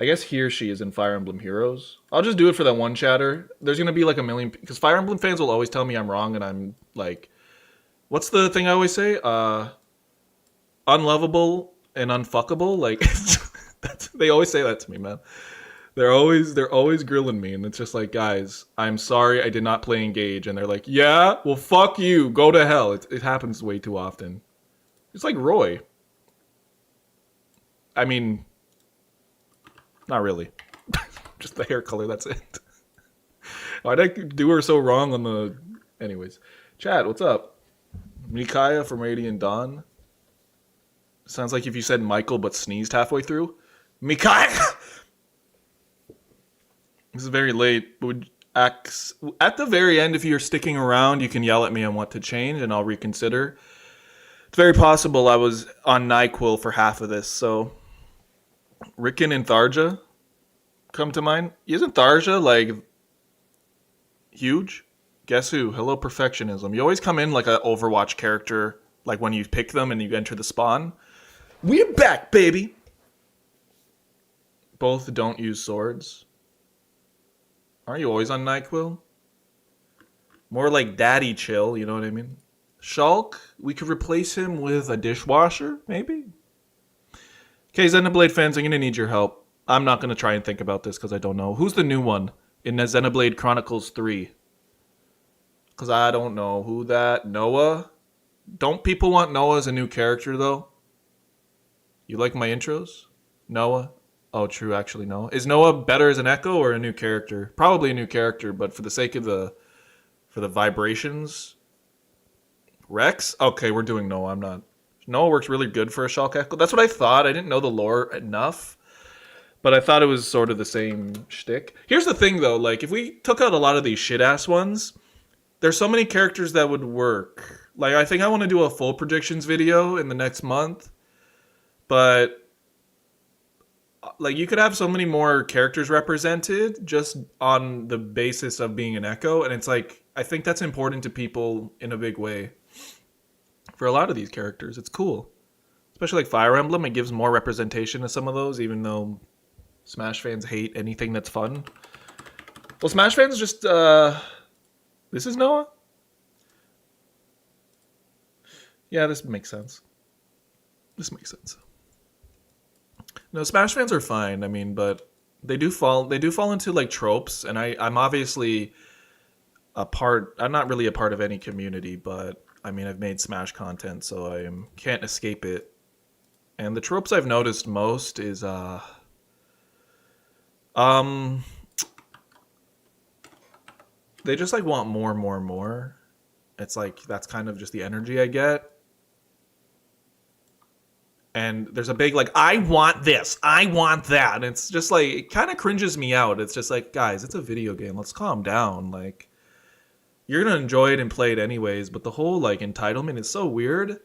I guess he or she is in Fire Emblem Heroes. I'll just do it for that one chatter. There's gonna be like a million, because Fire Emblem fans will always tell me I'm wrong, and I'm like, what's the thing I always say? Unlovable and unfuckable. Like, they always say that to me, man. They're always grilling me, and it's just like, guys, I'm sorry I did not play Engage, and they're like, yeah, well, fuck you, go to hell. It happens way too often. It's like Roy. I mean, not really. Just the hair color, that's it. Why'd I do her so wrong on the... Anyways. Chat, what's up? Mikaya from Radiant Dawn. Sounds like if you said Michael but sneezed halfway through. Mikaya! This is very late. At the very end, if you're sticking around, you can yell at me on what to change, and I'll reconsider. It's very possible I was on NyQuil for half of this, so... Riken and Tharja come to mind. Isn't Tharja, like, huge? Guess who? Hello, perfectionism. You always come in like an Overwatch character, like when you pick them and you enter the spawn. We're back, baby! Both don't use swords. Aren't you always on NyQuil? More like daddy chill, you know what I mean? Shulk, we could replace him with a dishwasher, maybe? Okay, Xenoblade fans, I'm going to need your help. I'm not going to try and think about this because I don't know. Who's the new one in Xenoblade Chronicles 3? Because I don't know who that... Noah? Don't people want Noah as a new character, though? You like my intros? Noah? Oh, true, actually, no. Is Noah better as an Echo or a new character? Probably a new character, but for the sake of the... For the vibrations... Rex? Okay, we're doing Noah, I'm not... Noah works really good for a Shulk Echo. That's what I thought. I didn't know the lore enough. But I thought it was sort of the same shtick. Here's the thing, though. Like, if we took out a lot of these shit-ass ones, there's so many characters that would work. Like, I think I want to do a full predictions video in the next month. But, like, you could have so many more characters represented just on the basis of being an Echo. And it's like, I think that's important to people in a big way. For a lot of these characters, it's cool. Especially like Fire Emblem, it gives more representation to some of those, even though Smash fans hate anything that's fun. Well, Smash fans just, This is Noah? Yeah, this makes sense. This makes sense. No, Smash fans are fine, I mean, but they do fall into, like, tropes, and I'm obviously I'm not really a part of any community, but... I mean, I've made Smash content, so I can't escape it. And the tropes I've noticed most is, they just, like, want more, more, more. It's like, that's kind of just the energy I get. And there's a big, like, I want this, I want that. And it's just, like, it kind of cringes me out. It's just like, guys, it's a video game. Let's calm down, like... You're going to enjoy it and play it anyways, but the whole, like, entitlement is so weird.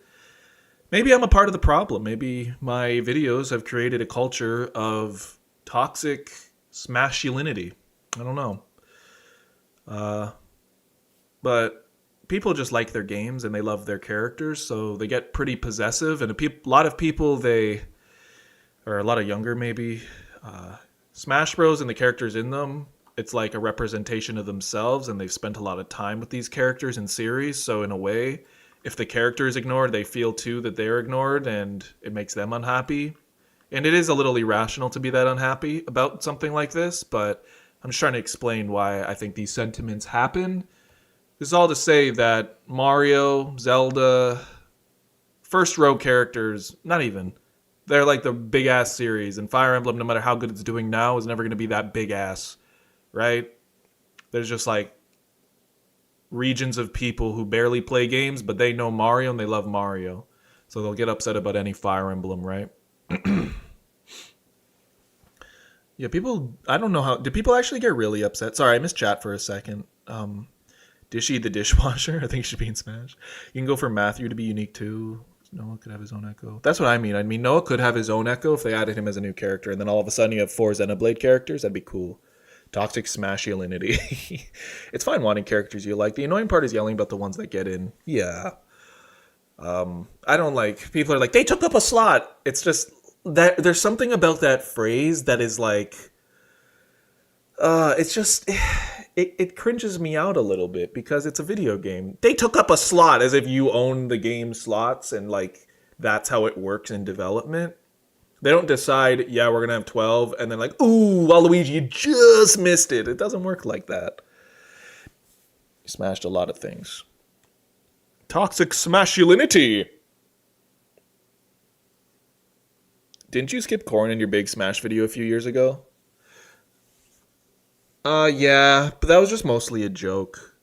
Maybe I'm a part of the problem. Maybe my videos have created a culture of toxic smasculinity. I don't know. But people just like their games and they love their characters, so they get pretty possessive. And a lot of people, or a lot of younger maybe, Smash Bros. And the characters in them, it's like a representation of themselves, and they've spent a lot of time with these characters in series. So in a way, if the character is ignored, they feel too that they're ignored, and it makes them unhappy. And it is a little irrational to be that unhappy about something like this, but I'm just trying to explain why I think these sentiments happen. This is all to say that Mario, Zelda, first row characters, not even, They're like the big ass series, and Fire Emblem, no matter how good it's doing now, is never going to be that big ass, right? There's just like regions of people who barely play games, but they know Mario and they love Mario. So they'll get upset about any Fire Emblem, right? Yeah, people, I don't know how, did people actually get really upset? Sorry, I missed chat for a second. Dishy the dishwasher, I think it should be in Smash. You can go for Matthew to be unique too. Noah could have his own echo. That's what I mean. I mean, Noah could have his own echo if they added him as a new character, and then all of a sudden you have 4 Xenoblade characters. That'd be cool. Toxic Smasculinity. It's fine wanting characters you like. The annoying part is yelling about the ones that get in. Yeah. I don't like, people are like, they took up a slot. It's just that there's something about that phrase that is like, it's just, it cringes me out a little bit because it's a video game. They took up a slot as if you own the game slots and like that's how it works in development. They don't decide, yeah, we're going to have 12 and then like, ooh, Waluigi, you just missed it. It doesn't work like that. You smashed a lot of things. Toxic Smasculinity. Didn't you skip Corn in your big Smash video a few years ago? Yeah, but that was just mostly a joke.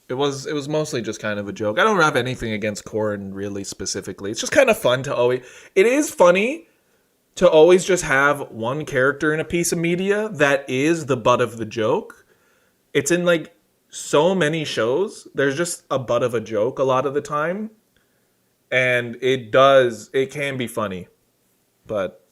It was mostly just kind of a joke. I don't have anything against Corn really specifically. It's just kind of fun to always... It is funny to always just have one character in a piece of media that is the butt of the joke. It's in like so many shows. There's just a butt of a joke a lot of the time. And it can be funny. But,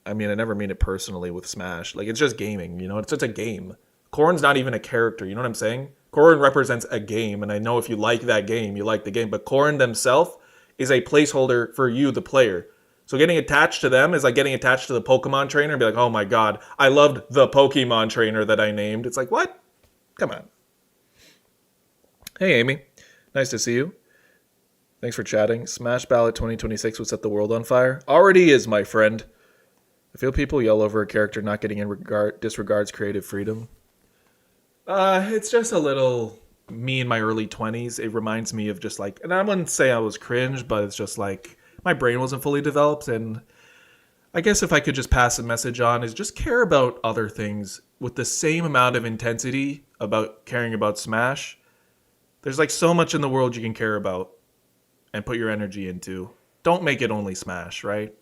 I mean, I never mean it personally with Smash. Like, it's just gaming, you know? It's just a game. Corn's not even a character, you know what I'm saying? Corn represents a game, and I know if you like that game, you like the game. But Corn themselves is a placeholder for you, the player. So getting attached to them is like getting attached to the Pokemon trainer and be like, oh my god, I loved the Pokemon trainer that I named. It's like, what? Come on. Hey, Amy. Nice to see you. Thanks for chatting. Smash Ballot 2026 would set the world on fire. Already is, my friend. I feel people yell over a character not getting in disregards creative freedom. It's just a little me in my early 20s. It reminds me of just like, and I wouldn't say I was cringe, but it's just like my brain wasn't fully developed. And I guess if I could just pass a message on is just care about other things with the same amount of intensity about caring about Smash. There's like so much in the world you can care about and put your energy into. Don't make it only Smash, right?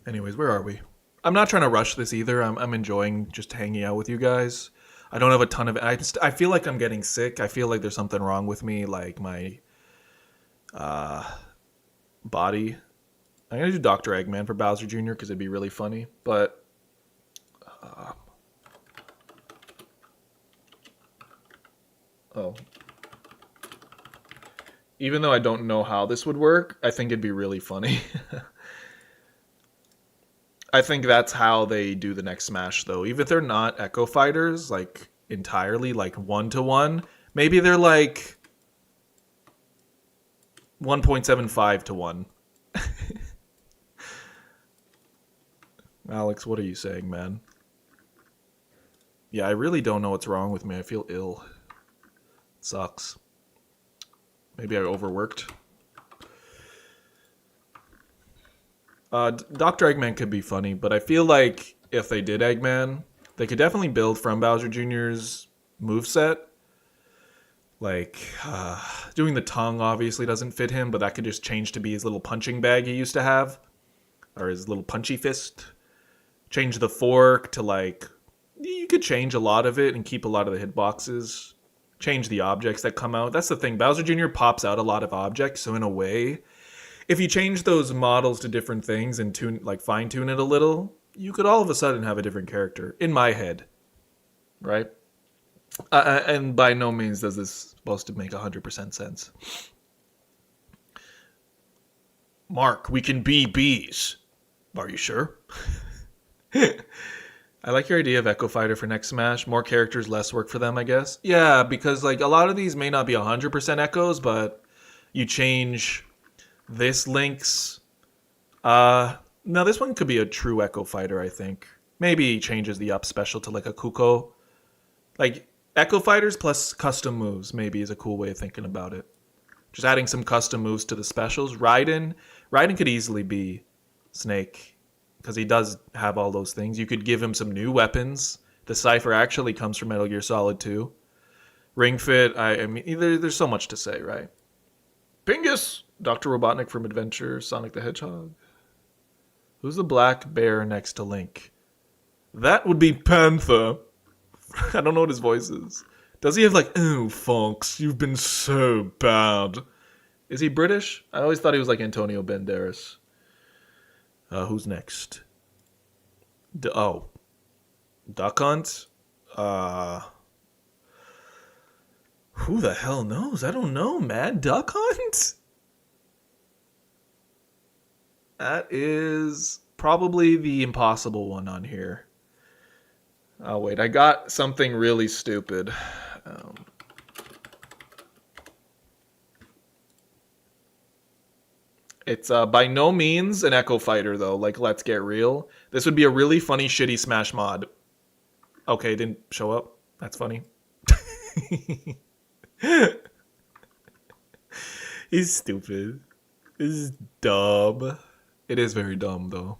Anyways, where are we? I'm not trying to rush this either. I'm enjoying just hanging out with you guys. I don't have a ton of... I feel like I'm getting sick. I feel like there's something wrong with me, like my body. I'm going to do Dr. Eggman for Bowser Jr. because it'd be really funny. But... Even though I don't know how this would work, I think it'd be really funny. I think that's how they do the next Smash, though. Even if they're not Echo Fighters, like, entirely, like, 1-to-1, maybe they're, like, 1.75 to 1. Alex, what are you saying, man? Yeah, I really don't know what's wrong with me. I feel ill. It sucks. Maybe I overworked. Dr. Eggman could be funny, but I feel like if they did Eggman, they could definitely build from Bowser Jr.'s moveset. Like, doing the tongue obviously doesn't fit him, but that could just change to be his little punching bag he used to have. Or his little punchy fist. Change the fork to, like... You could change a lot of it and keep a lot of the hitboxes. Change the objects that come out. That's the thing. Bowser Jr. pops out a lot of objects, so in a way... If you change those models to different things and fine-tune it a little, you could all of a sudden have a different character, in my head. Right? And by no means does this supposed to make 100% sense. Mark, we can be bees. Are you sure? I like your idea of Echo Fighter for next Smash. More characters, less work for them, I guess. Yeah, because like a lot of these may not be 100% Echoes, but you change... This Link's... No, this one could be a true Echo Fighter, I think. Maybe he changes the up special to like a Kuko. Like, Echo Fighters plus custom moves maybe is a cool way of thinking about it. Just adding some custom moves to the specials. Raiden could easily be Snake because he does have all those things. You could give him some new weapons. The Cypher actually comes from Metal Gear Solid 2. Ring Fit, I mean, there's so much to say, right? Pingus! Dr. Robotnik from Adventure, Sonic the Hedgehog. Who's the black bear next to Link? That would be Panther. I don't know what his voice is. Does he have like, oh, Fox, you've been so bad. Is he British? I always thought he was like Antonio Banderas. Who's next? Duck Hunt? Who the hell knows? I don't know, man. Duck Hunt? That is probably the impossible one on here. Oh, wait. I got something really stupid. It's by no means an Echo Fighter, though. Like, let's get real. This would be a really funny, shitty Smash mod. Okay, didn't show up. That's funny. He's stupid. This is dumb. It is very dumb, though.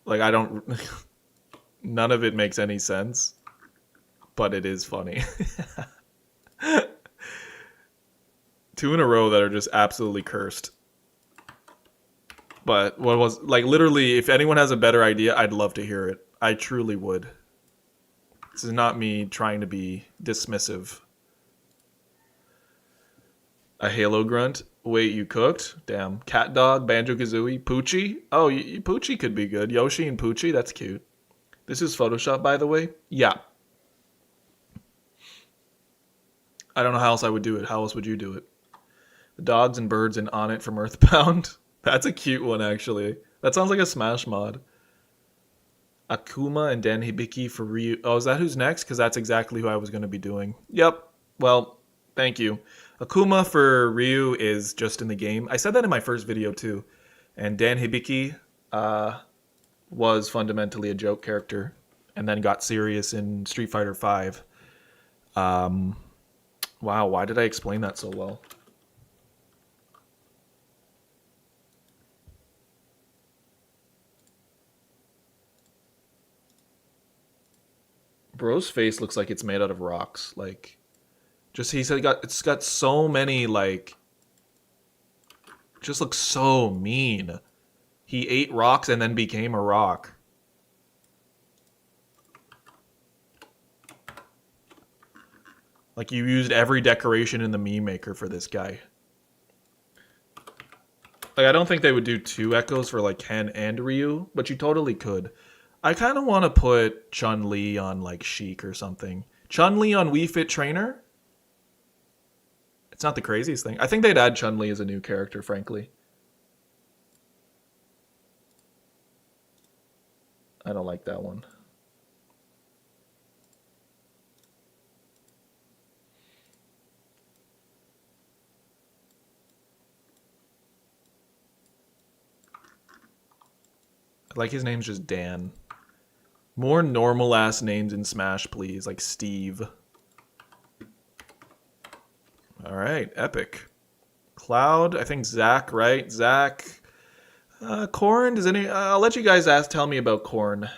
Like, I don't... None of it makes any sense. But it is funny. 2 in a row that are just absolutely cursed. But what was... Like, literally, if anyone has a better idea, I'd love to hear it. I truly would. This is not me trying to be dismissive. A Halo grunt. Wait, you cooked? Damn. Cat Dog, Banjo-Kazooie, Poochie? Oh, Poochie could be good. Yoshi and Poochie, that's cute. This is Photoshop, by the way? Yeah. I don't know how else I would do it. How else would you do it? The dogs and birds and On It from Earthbound. That's a cute one, actually. That sounds like a Smash mod. Akuma and Dan Hibiki for Ryu. Oh, is that who's next? Because that's exactly who I was going to be doing. Yep. Well, thank you. Akuma for Ryu is just in the game. I said that in my first video, too. And Dan Hibiki was fundamentally a joke character and then got serious in Street Fighter V. Wow, why did I explain that so well? Bro's face looks like it's made out of rocks. Like, just it's got so many, like, just looks so mean. He ate rocks and then became a rock. Like, you used every decoration in the meme maker for this guy. Like, I don't think they would do 2 echoes for, like, Ken and Ryu, but you totally could. I kind of want to put Chun-Li on, like, Sheik or something. Chun-Li on Wii Fit Trainer? It's not the craziest thing. I think they'd add Chun-Li as a new character, frankly. I don't like that one. Like, his name's just Dan. More normal ass names in Smash, please. Like Steve. Alright, epic. Cloud, I think Zach, right? Zach. Corn, does any... I'll let you guys tell me about Corn.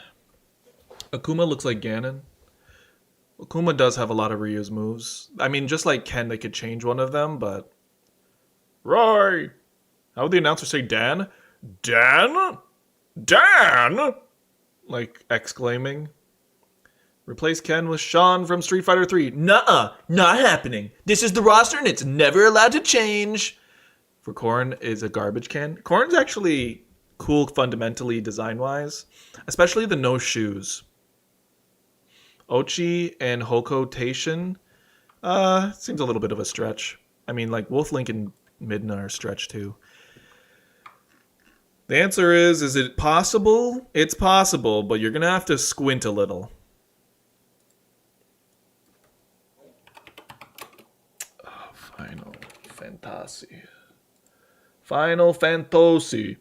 Akuma looks like Ganon. Akuma does have a lot of Ryu's moves. I mean, just like Ken, they could change one of them, but... Roy! How would the announcer say Dan? Dan? Dan? Like, exclaiming. Replace Ken with Sean from Street Fighter 3. Nuh-uh, not happening. This is the roster and it's never allowed to change. For Corn is a garbage can. Corn's actually cool fundamentally design-wise. Especially the no shoes. Ochi and Hokotation. Seems a little bit of a stretch. I mean, like, Wolflink and Midna are stretch too. The answer is it possible? It's possible, but you're going to have to squint a little. Oh, Final Fantasy. Final Fantasy.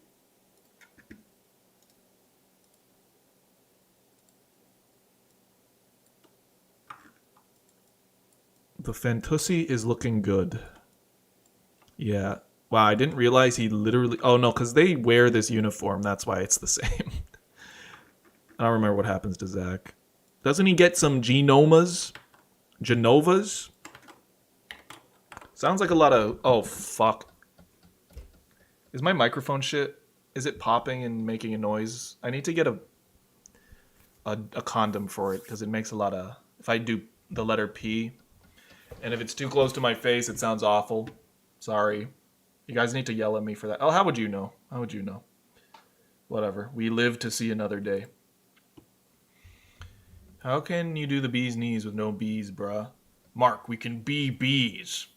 The Fantasy is looking good. Yeah. Wow, I didn't realize he literally. Oh no, because they wear this uniform. That's why it's the same. I don't remember what happens to Zach. Doesn't he get some genomas? Genovas? Sounds like a lot of. Oh fuck. Is my microphone shit? Is it popping and making a noise? I need to get a condom for it because it makes a lot of. If I do the letter P, and if it's too close to my face, it sounds awful. Sorry. You guys need to yell at me for that. Oh, how would you know? How would you know? Whatever. We live to see another day. How can you do the bee's knees with no bees, bruh? Mark, we can be bees.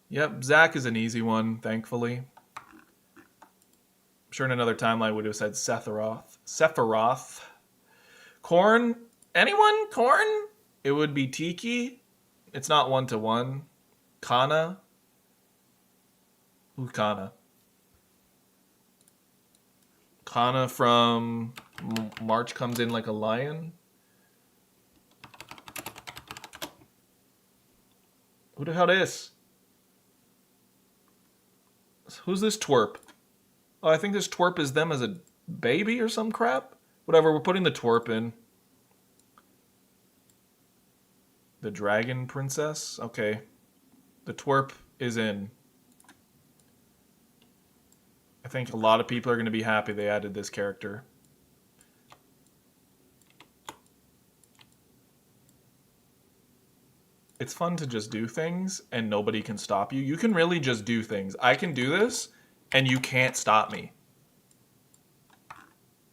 Yep, Zach is an easy one, thankfully. I'm sure in another timeline would have said Sephiroth. Sephiroth. Corn? Anyone? Corn? It would be Tiki. It's not 1-to-1. Kana. Who's Kana? Kana from March Comes In Like a Lion. Who the hell is? Who's this twerp? Oh, I think this twerp is them as a baby or some crap. Whatever, we're putting the twerp in. The dragon princess? Okay. The twerp is in. I think a lot of people are going to be happy they added this character. It's fun to just do things and nobody can stop you. You can really just do things. I can do this and you can't stop me.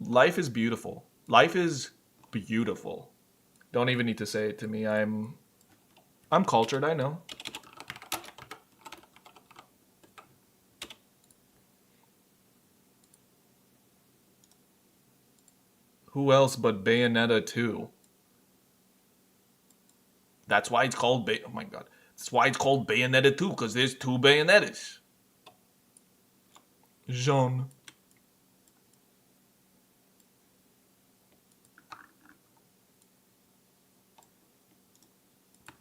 Life is beautiful. Life is beautiful. Don't even need to say it to me. I'm cultured, I know. Who else but Bayonetta 2? That's why it's called oh my god. That's why it's called Bayonetta 2, because there's 2 Bayonettas. Jean.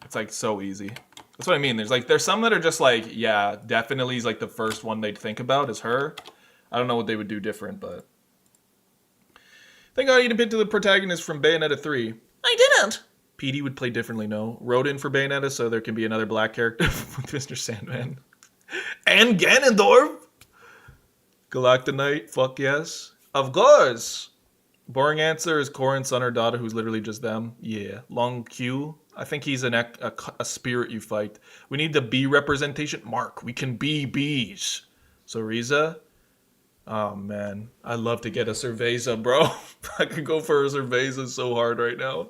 It's like so easy. That's what I mean. There's some that are just like, yeah, definitely is like the first one they'd think about is her. I don't know what they would do different, but thank God you didn't pick to the protagonist from Bayonetta 3. I didn't. Petey would play differently, no. Wrote in for Bayonetta so there can be another black character with Mr. Sandman. And Ganondorf! Galactonite, fuck yes. Of course! Boring answer is Corrin's son or daughter who's literally just them. Yeah. Long Q. I think he's a spirit you fight. We need the bee representation. Mark, we can be bees. So Riza? Oh man. I'd love to get a Cerveza, bro. I could go for a Cerveza so hard right now.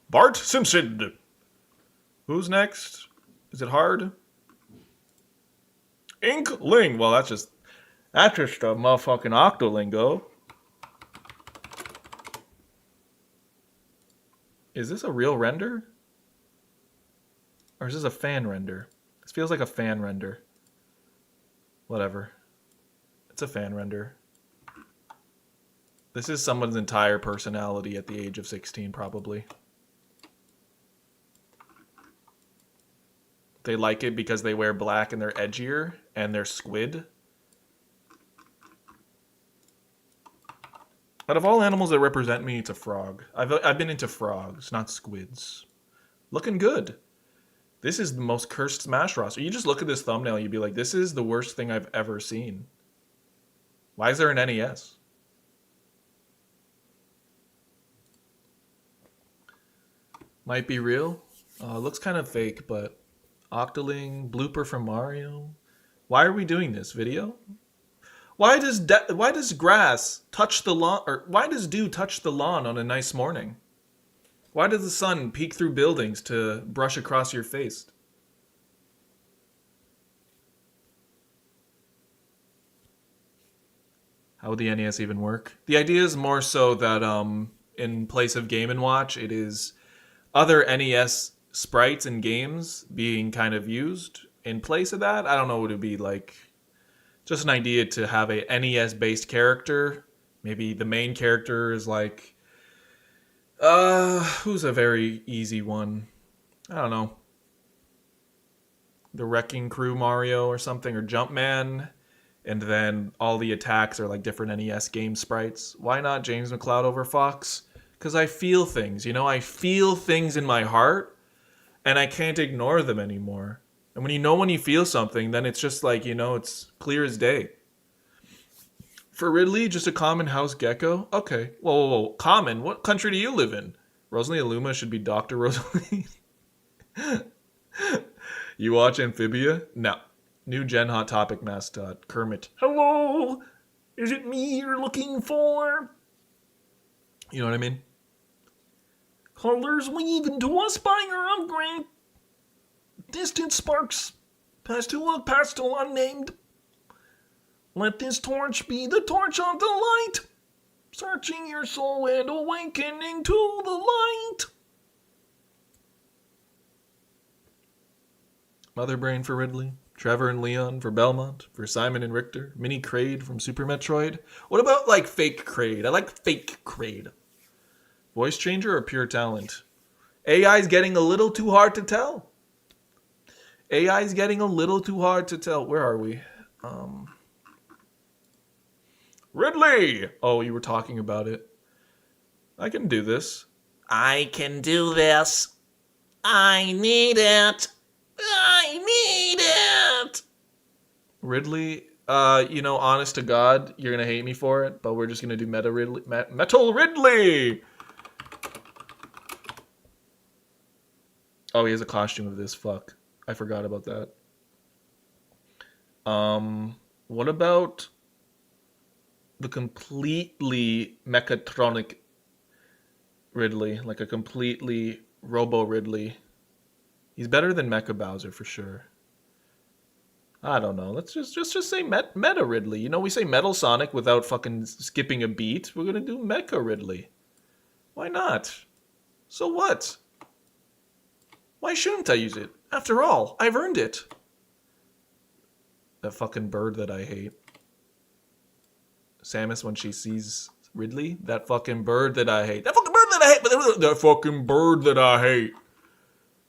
Bart Simpson. Who's next? Is it hard? Inkling. Well, that's just a motherfucking Octolingo. Is this a real render? Or is this a fan render? This feels like a fan render. Whatever. It's a fan render. This is someone's entire personality at the age of 16, probably. They like it because they wear black and they're edgier and they're squid. Out of all animals that represent me, it's a frog. I've been into frogs, not squids. Looking good. This is the most cursed Smash roster. You just look at this thumbnail, you'd be like, this is the worst thing I've ever seen. Why is there an NES? Might be real. It looks kind of fake, but Octoling, blooper from Mario. Why are we doing this video? Why does grass touch the lawn, or why does dew touch the lawn on a nice morning? Why does the sun peek through buildings to brush across your face? How would the NES even work? The idea is more so that in place of Game & Watch, it is other NES sprites and games being kind of used in place of that. I don't know what it would be like. Just an idea to have a NES-based character. Maybe the main character is like... who's a very easy one? I don't know. the Wrecking Crew Mario or something, or Jumpman, and then all the attacks are like different NES game sprites. Why not James McCloud over Fox? Because I feel things, I feel things in my heart, and I can't ignore them anymore. And when you feel something, then it's just like, it's clear as day. For Ridley, just a common house gecko? Okay. Whoa. Common? What country do you live in? Rosalie Aluma should be Dr. Rosalie. You watch Amphibia? No. New Gen Hot Topic mascot, Kermit. Hello! Is it me you're looking for? You know what I mean? Colors weaving to us by your upgrade. Distant sparks. Pastel unnamed. Let this torch be the torch of the light. Searching your soul and awakening to the light. Mother Brain for Ridley. Trevor and Leon for Belmont. For Simon and Richter. Mini Kraid from Super Metroid. What about like fake Kraid? I like fake Kraid. Voice changer or pure talent? AI's getting a little too hard to tell. AI's getting a little too hard to tell. Where are we? Ridley! Oh, you were talking about it. I can do this. I can do this. I need it. I need it. Ridley, honest to God, you're going to hate me for it, but we're just going to do Metal Ridley. Oh, he has a costume of this. Fuck. I forgot about that. What about the completely mechatronic Ridley, like a completely Robo Ridley? He's better than Mecha Bowser for sure. I don't know. Let's just say Meta Ridley. We say Metal Sonic without fucking skipping a beat. We're gonna do Mecha Ridley. Why not? So what? Why shouldn't I use it? After all, I've earned it. That fucking bird that I hate. Samus when she sees Ridley. That fucking bird that I hate. That fucking bird that I hate. That fucking bird that I hate.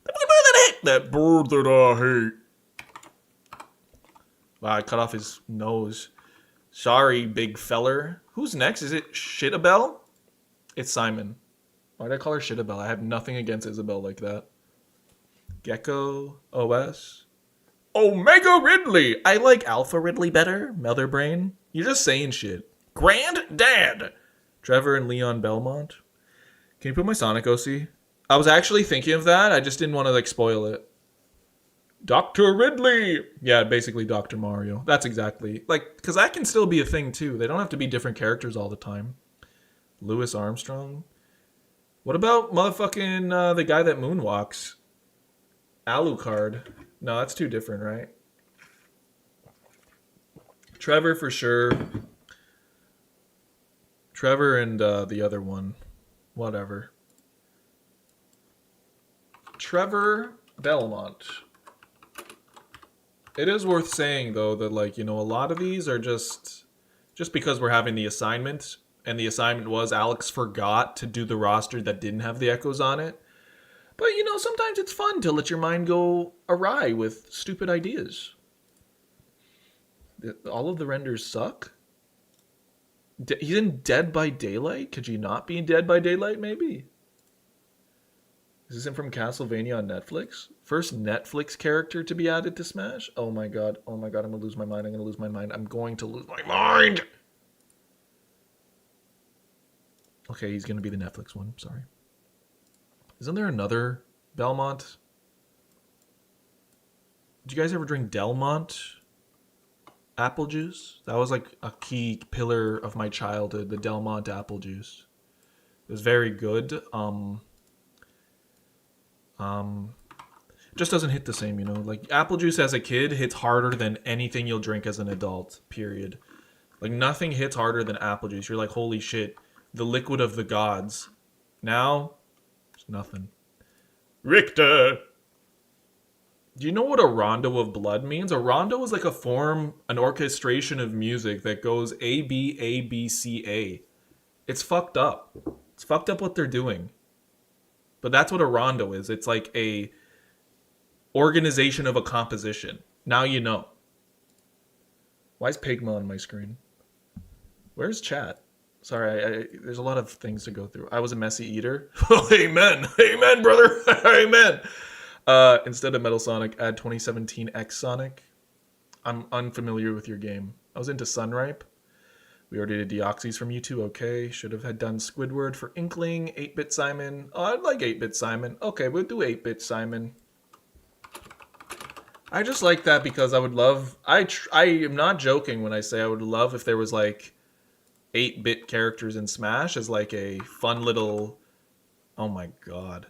That fucking bird that I hate. That bird that I hate. Wow, I cut off his nose. Sorry, big feller. Who's next? Is it Shitabel? It's Simon. Why did I call her Shitabel? I have nothing against Isabel like that. Gecko OS. Omega Ridley! I like Alpha Ridley better. Mother Brain. You're just saying shit. Granddad! Trevor and Leon Belmont. Can you put my Sonic OC? I was actually thinking of that. I just didn't want to spoil it. Dr. Ridley! Yeah, basically Dr. Mario. That's exactly. Because that can still be a thing too. They don't have to be different characters all the time. Louis Armstrong. What about motherfucking the guy that moonwalks? Alucard. No, that's too different, right? Trevor for sure. Trevor and the other one. Whatever. Trevor Belmont. It is worth saying, though, that, a lot of these are just because we're having the assignment, and the assignment was Alex forgot to do the roster that didn't have the echoes on it. But, sometimes it's fun to let your mind go awry with stupid ideas. All of the renders suck? He's in Dead by Daylight? Could you not be in Dead by Daylight, maybe? Is this him from Castlevania on Netflix? First Netflix character to be added to Smash? Oh my god, I'm gonna lose my mind, I'm going to lose my mind. Okay, he's gonna be the Netflix one, sorry. Isn't there another Belmont? Did you guys ever drink Delmont apple juice? That was like a key pillar of my childhood, the Delmont apple juice. It was very good. Just doesn't hit the same, apple juice as a kid hits harder than anything you'll drink as an adult, period. Nothing hits harder than apple juice. You're like, holy shit, the liquid of the gods. Now, it's nothing. Richter! Do you know what a rondo of blood means? A rondo is an orchestration of music that goes A, B, A, B, C, A. It's fucked up. It's fucked up what they're doing. But that's what a rondo is. It's like a Organization of a composition. Now you know. Why is Pigma on my screen? Where's chat? Sorry, there's a lot of things to go through. I was a messy eater. Oh, amen. Amen, brother. Amen. Instead of Metal Sonic, add 2017 X Sonic. I'm unfamiliar with your game. I was into Sunripe. We already did Deoxys from you two. Okay. Should have had done Squidward for Inkling. 8-Bit Simon. Oh, I'd like 8-Bit Simon. Okay, we'll do 8-Bit Simon. I just like that because I would love... I am not joking when I say I would love if there was like 8-bit characters in Smash as like a fun little... Oh my god.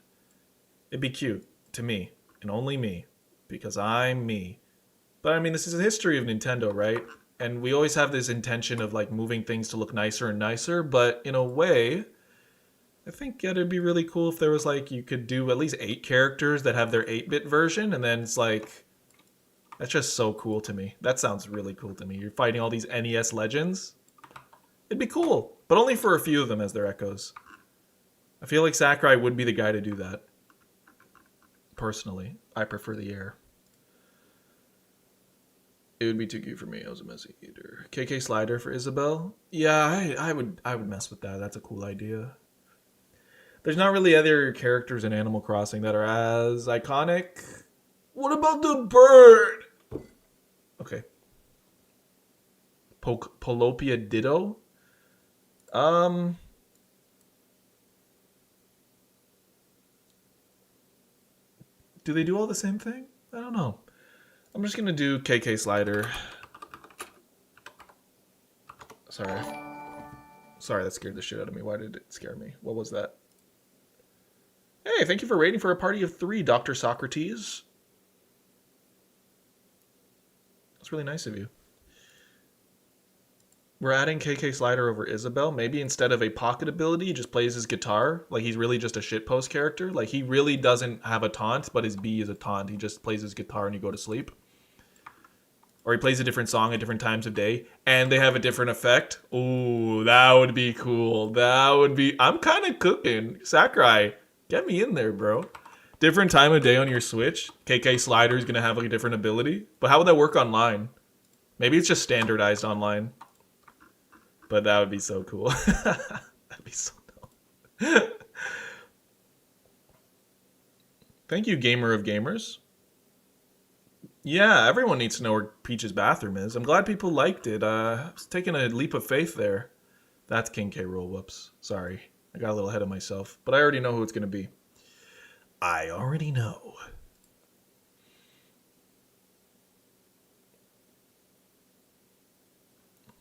It'd be cute to me. And only me. Because I'm me. But I mean, this is the history of Nintendo, right? And we always have this intention of like moving things to look nicer and nicer. But in a way, I think it'd be really cool if there was like, you could do at least 8 characters that have their 8-bit version. And then it's like... That's just so cool to me. That sounds really cool to me. You're fighting all these NES legends. It'd be cool, but only for a few of them as their echoes. I feel like Sakurai would be the guy to do that. Personally, I prefer the air. It would be too cute for me. I was a messy eater. KK Slider for Isabelle. Yeah, I would mess with that. That's a cool idea. There's not really other characters in Animal Crossing that are as iconic. What about the bird? Okay. Polopia Ditto? Do they do all the same thing? I don't know. I'm just gonna do KK Slider. Sorry. Sorry, that scared the shit out of me. Why did it scare me? What was that? Hey, thank you for rating for a party of 3, Dr. Socrates. That's really nice of you. We're adding KK Slider over Isabelle. Maybe instead of a pocket ability, he just plays his guitar. Like he's really just a shitpost character. Like he really doesn't have a taunt, but his B is a taunt. He just plays his guitar and you go to sleep. Or he plays a different song at different times of day. And they have a different effect. Ooh, that would be cool. That would be... I'm kind of cooking. Sakurai, get me in there, bro. Different time of day on your Switch. KK Slider is going to have like a different ability. But how would that work online? Maybe it's just standardized online. But that would be so cool. That'd be so dope. Thank you, Gamer of Gamers. Yeah, everyone needs to know where Peach's bathroom is. I'm glad people liked it. I was taking a leap of faith there. That's King K. Rool. Whoops. Sorry. I got a little ahead of myself. But I already know who it's going to be. I already know.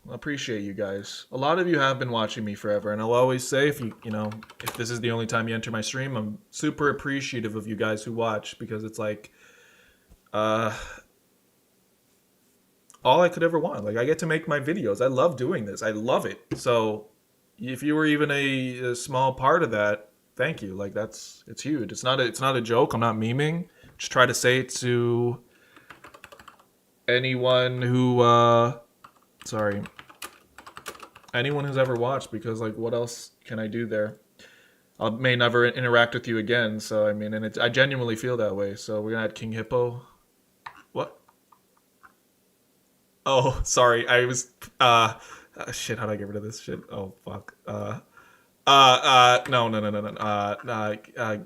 I appreciate you guys. A lot of you have been watching me forever, and I'll always say if if this is the only time you enter my stream, I'm super appreciative of you guys who watch because it's like all I could ever want. Like I get to make my videos. I love doing this. I love it. So if you were even a small part of that, thank you. Like it's huge. It's not a joke. I'm not memeing. Just try to say it to anyone who anyone who's ever watched, because like what else can I do there? I may never interact with you again, so I mean, and I genuinely feel that way. So we're gonna add King Hippo. What? Oh, sorry. I was shit. How do I get rid of this shit? Oh fuck. No.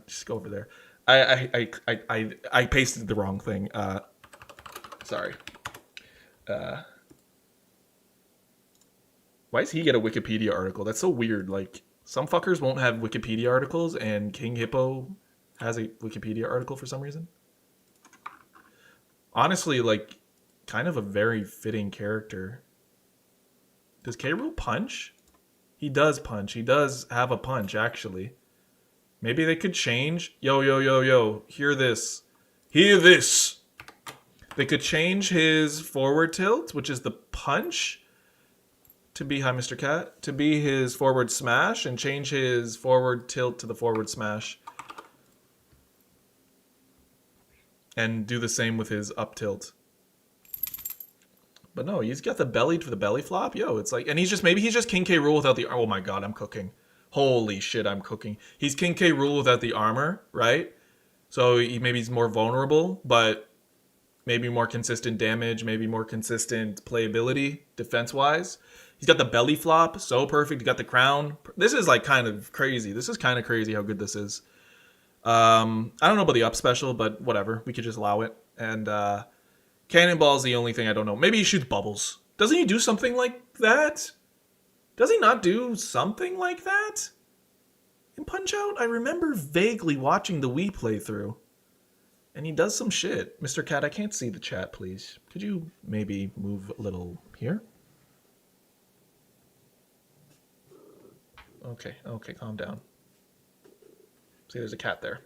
Just go over there. I pasted the wrong thing. Sorry. Why does he get a Wikipedia article? That's so weird. Like, some fuckers won't have Wikipedia articles, and King Hippo has a Wikipedia article for some reason. Honestly, like, kind of a very fitting character. Does K. Rool punch? He does punch. He does have a punch, actually. Maybe they could change. Yo. Hear this. Hear this. They could change his forward tilt, which is the punch, to be, hi Mr. Cat, to be his forward smash, and change his forward tilt to the forward smash. And do the same with his up tilt. But no, he's got the belly for the belly flop. Yo, it's like, and maybe he's just King K. Rool without the, oh my god, I'm cooking. Holy shit, I'm cooking. He's King K. Rool without the armor, right? So maybe he's more vulnerable, but maybe more consistent damage, maybe more consistent playability defense wise. He's got the belly flop, so perfect. He got the crown. This is like kind of crazy. This is kind of crazy how good this is. I don't know about the up special, but whatever. We could just allow it. And Cannonball's the only thing I don't know. Maybe he shoots bubbles. Doesn't he do something like that? Does he not do something like that? In Punch Out? I remember vaguely watching the Wii playthrough. And he does some shit. Mr. Cat, I can't see the chat, please. Could you maybe move a little here? Okay, calm down. See, there's a cat there.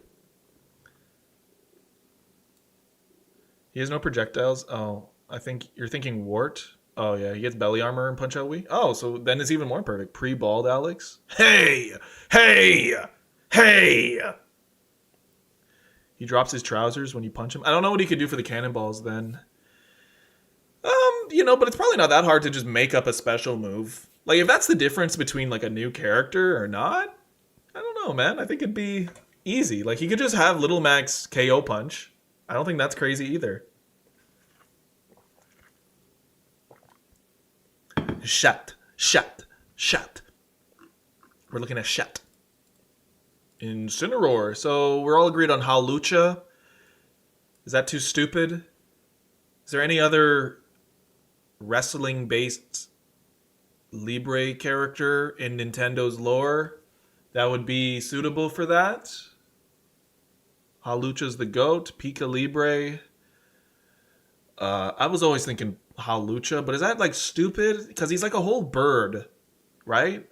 He has no projectiles. Oh, I think you're thinking Wart. Oh, yeah, he gets belly armor in Punch Out Wii. Oh, so then it's even more perfect. Pre-bald Alex. Hey! Hey! Hey! He drops his trousers when you punch him. I don't know what he could do for the cannonballs then. But it's probably not that hard to just make up a special move. Like, if that's the difference between, like, a new character or not, I don't know, man. I think it'd be easy. Like, he could just have Little Mac's KO punch. I don't think that's crazy either. Shot. We're looking at shot. Incineroar. So we're all agreed on Halucha. Is that too stupid? Is there any other wrestling-based Libre character in Nintendo's lore that would be suitable for that? Halucha's the GOAT. Pika Libre. I was always thinking Halucha, but is that like stupid? Because he's like a whole bird, right?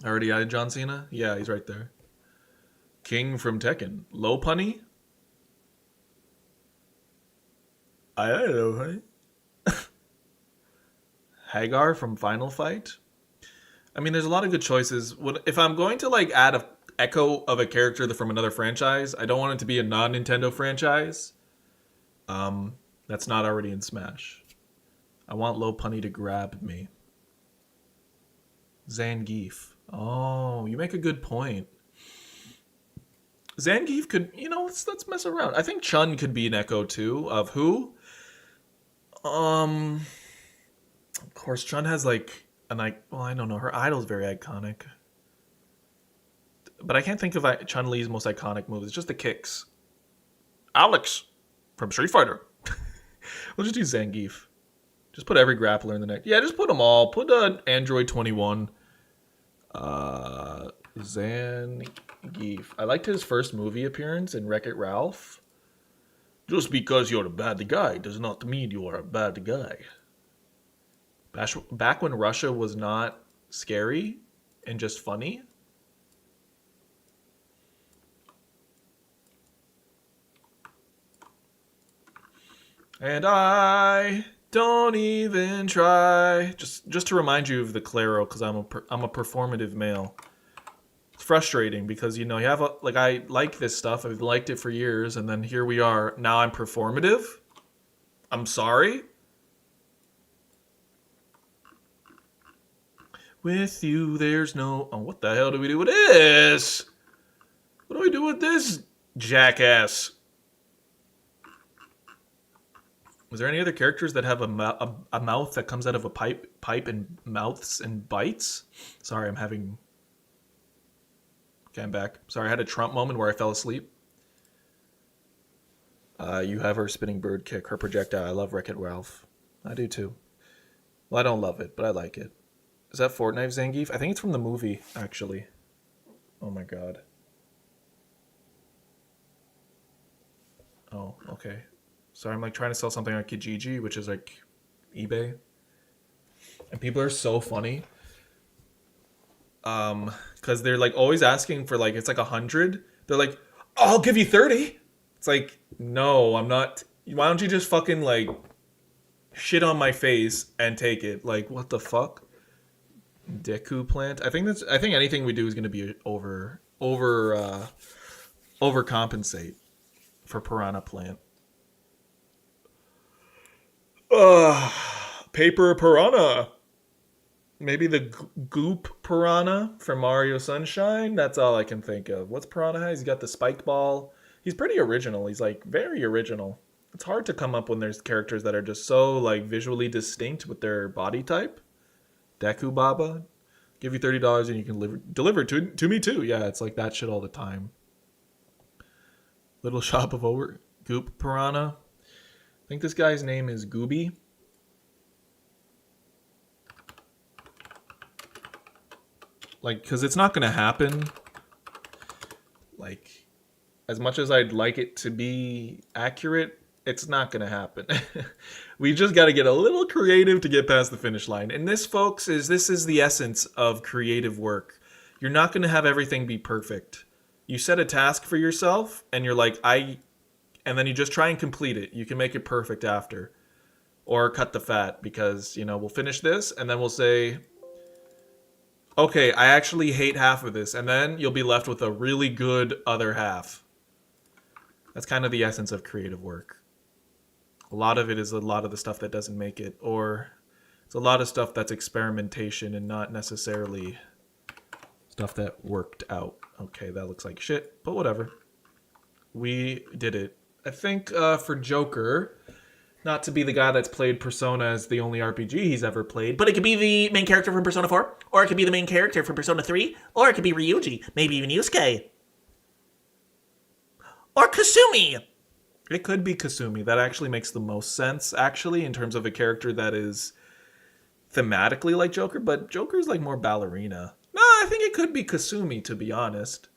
I already added John Cena? Yeah, he's right there. King from Tekken. Low Punny? I don't know, honey. Hagar from Final Fight? I mean, there's a lot of good choices. If I'm going to like add a echo of a character from another franchise, I don't want it to be a non-Nintendo franchise. That's not already in Smash. I want Low Punny to grab me. Zangief. Oh, you make a good point. Zangief could, let's mess around. I think Chun could be an echo too of who? Of course, Chun has like I don't know. Her idol's very iconic. But I can't think of Chun-Li's most iconic moves. It's just the kicks. Alex from Street Fighter. We'll just do Zangief. Just put every grappler in the neck. Yeah, just put them all. Put Android 21. Zangief. I liked his first movie appearance in Wreck-It Ralph. Just because you're a bad guy does not mean you are a bad guy. Back when Russia was not scary and just funny. And I don't even try. Just to remind you of the Claro, because I'm a performative male. It's frustrating because you have I like this stuff. I've liked it for years, and then here we are. Now I'm performative. I'm sorry. With you, there's no. Oh, what the hell do we do with this? What do we do with this jackass? Was there any other characters that have a mouth that comes out of a pipe and mouths and bites? Sorry, I'm having... Okay, I'm back. Sorry, I had a Trump moment where I fell asleep. You have her spinning bird kick, her projectile. I love Wreck-It Ralph. I do too. Well, I don't love it, but I like it. Is that Fortnite Zangief? I think it's from the movie, actually. Oh my god. Oh, okay. Sorry, I'm trying to sell something on Kijiji, which is like eBay. And people are so funny. Because they're always asking for it's 100. They're like, oh, I'll give you 30. It's like, no, I'm not. Why don't you just fucking shit on my face and take it? What the fuck? Deku plant. I think anything we do is gonna be overcompensate for piranha plant. Paper piranha. Maybe the goop piranha from Mario Sunshine. That's all I can think of. What's piranha has? He's got the spike ball. He's pretty original. He's like very original. It's hard to come up when there's characters that are just so like visually distinct with their body type. Deku Baba, give you $30 and you can deliver to me too. Yeah, it's like that shit all the time. Little Shop of Over Goop Piranha. I think this guy's name is Gooby. Like, because it's not going to happen. Like, as much as I'd like it to be accurate, it's not going to happen. We just got to get a little creative to get past the finish line. And this, folks, this is the essence of creative work. You're not going to have everything be perfect. You set a task for yourself, and you're like, and then you just try and complete it. You can make it perfect after. Or cut the fat, because, you know, we'll finish this, and then we'll say, okay, I actually hate half of this, and then you'll be left with a really good other half. That's kind of the essence of creative work. A lot of it is a lot of the stuff that doesn't make it, or it's a lot of stuff that's experimentation and not necessarily stuff that worked out. Okay, that looks like shit, but whatever. We did it. I think for Joker, not to be the guy that's played Persona as the only RPG he's ever played, but it could be the main character from Persona 4, or it could be the main character from Persona 3, or it could be Ryuji, maybe even Yusuke. Or Kasumi! It could be Kasumi. That actually makes the most sense, actually, in terms of a character that is thematically like Joker, but Joker's like more ballerina. No, I think it could be Kasumi, to be honest.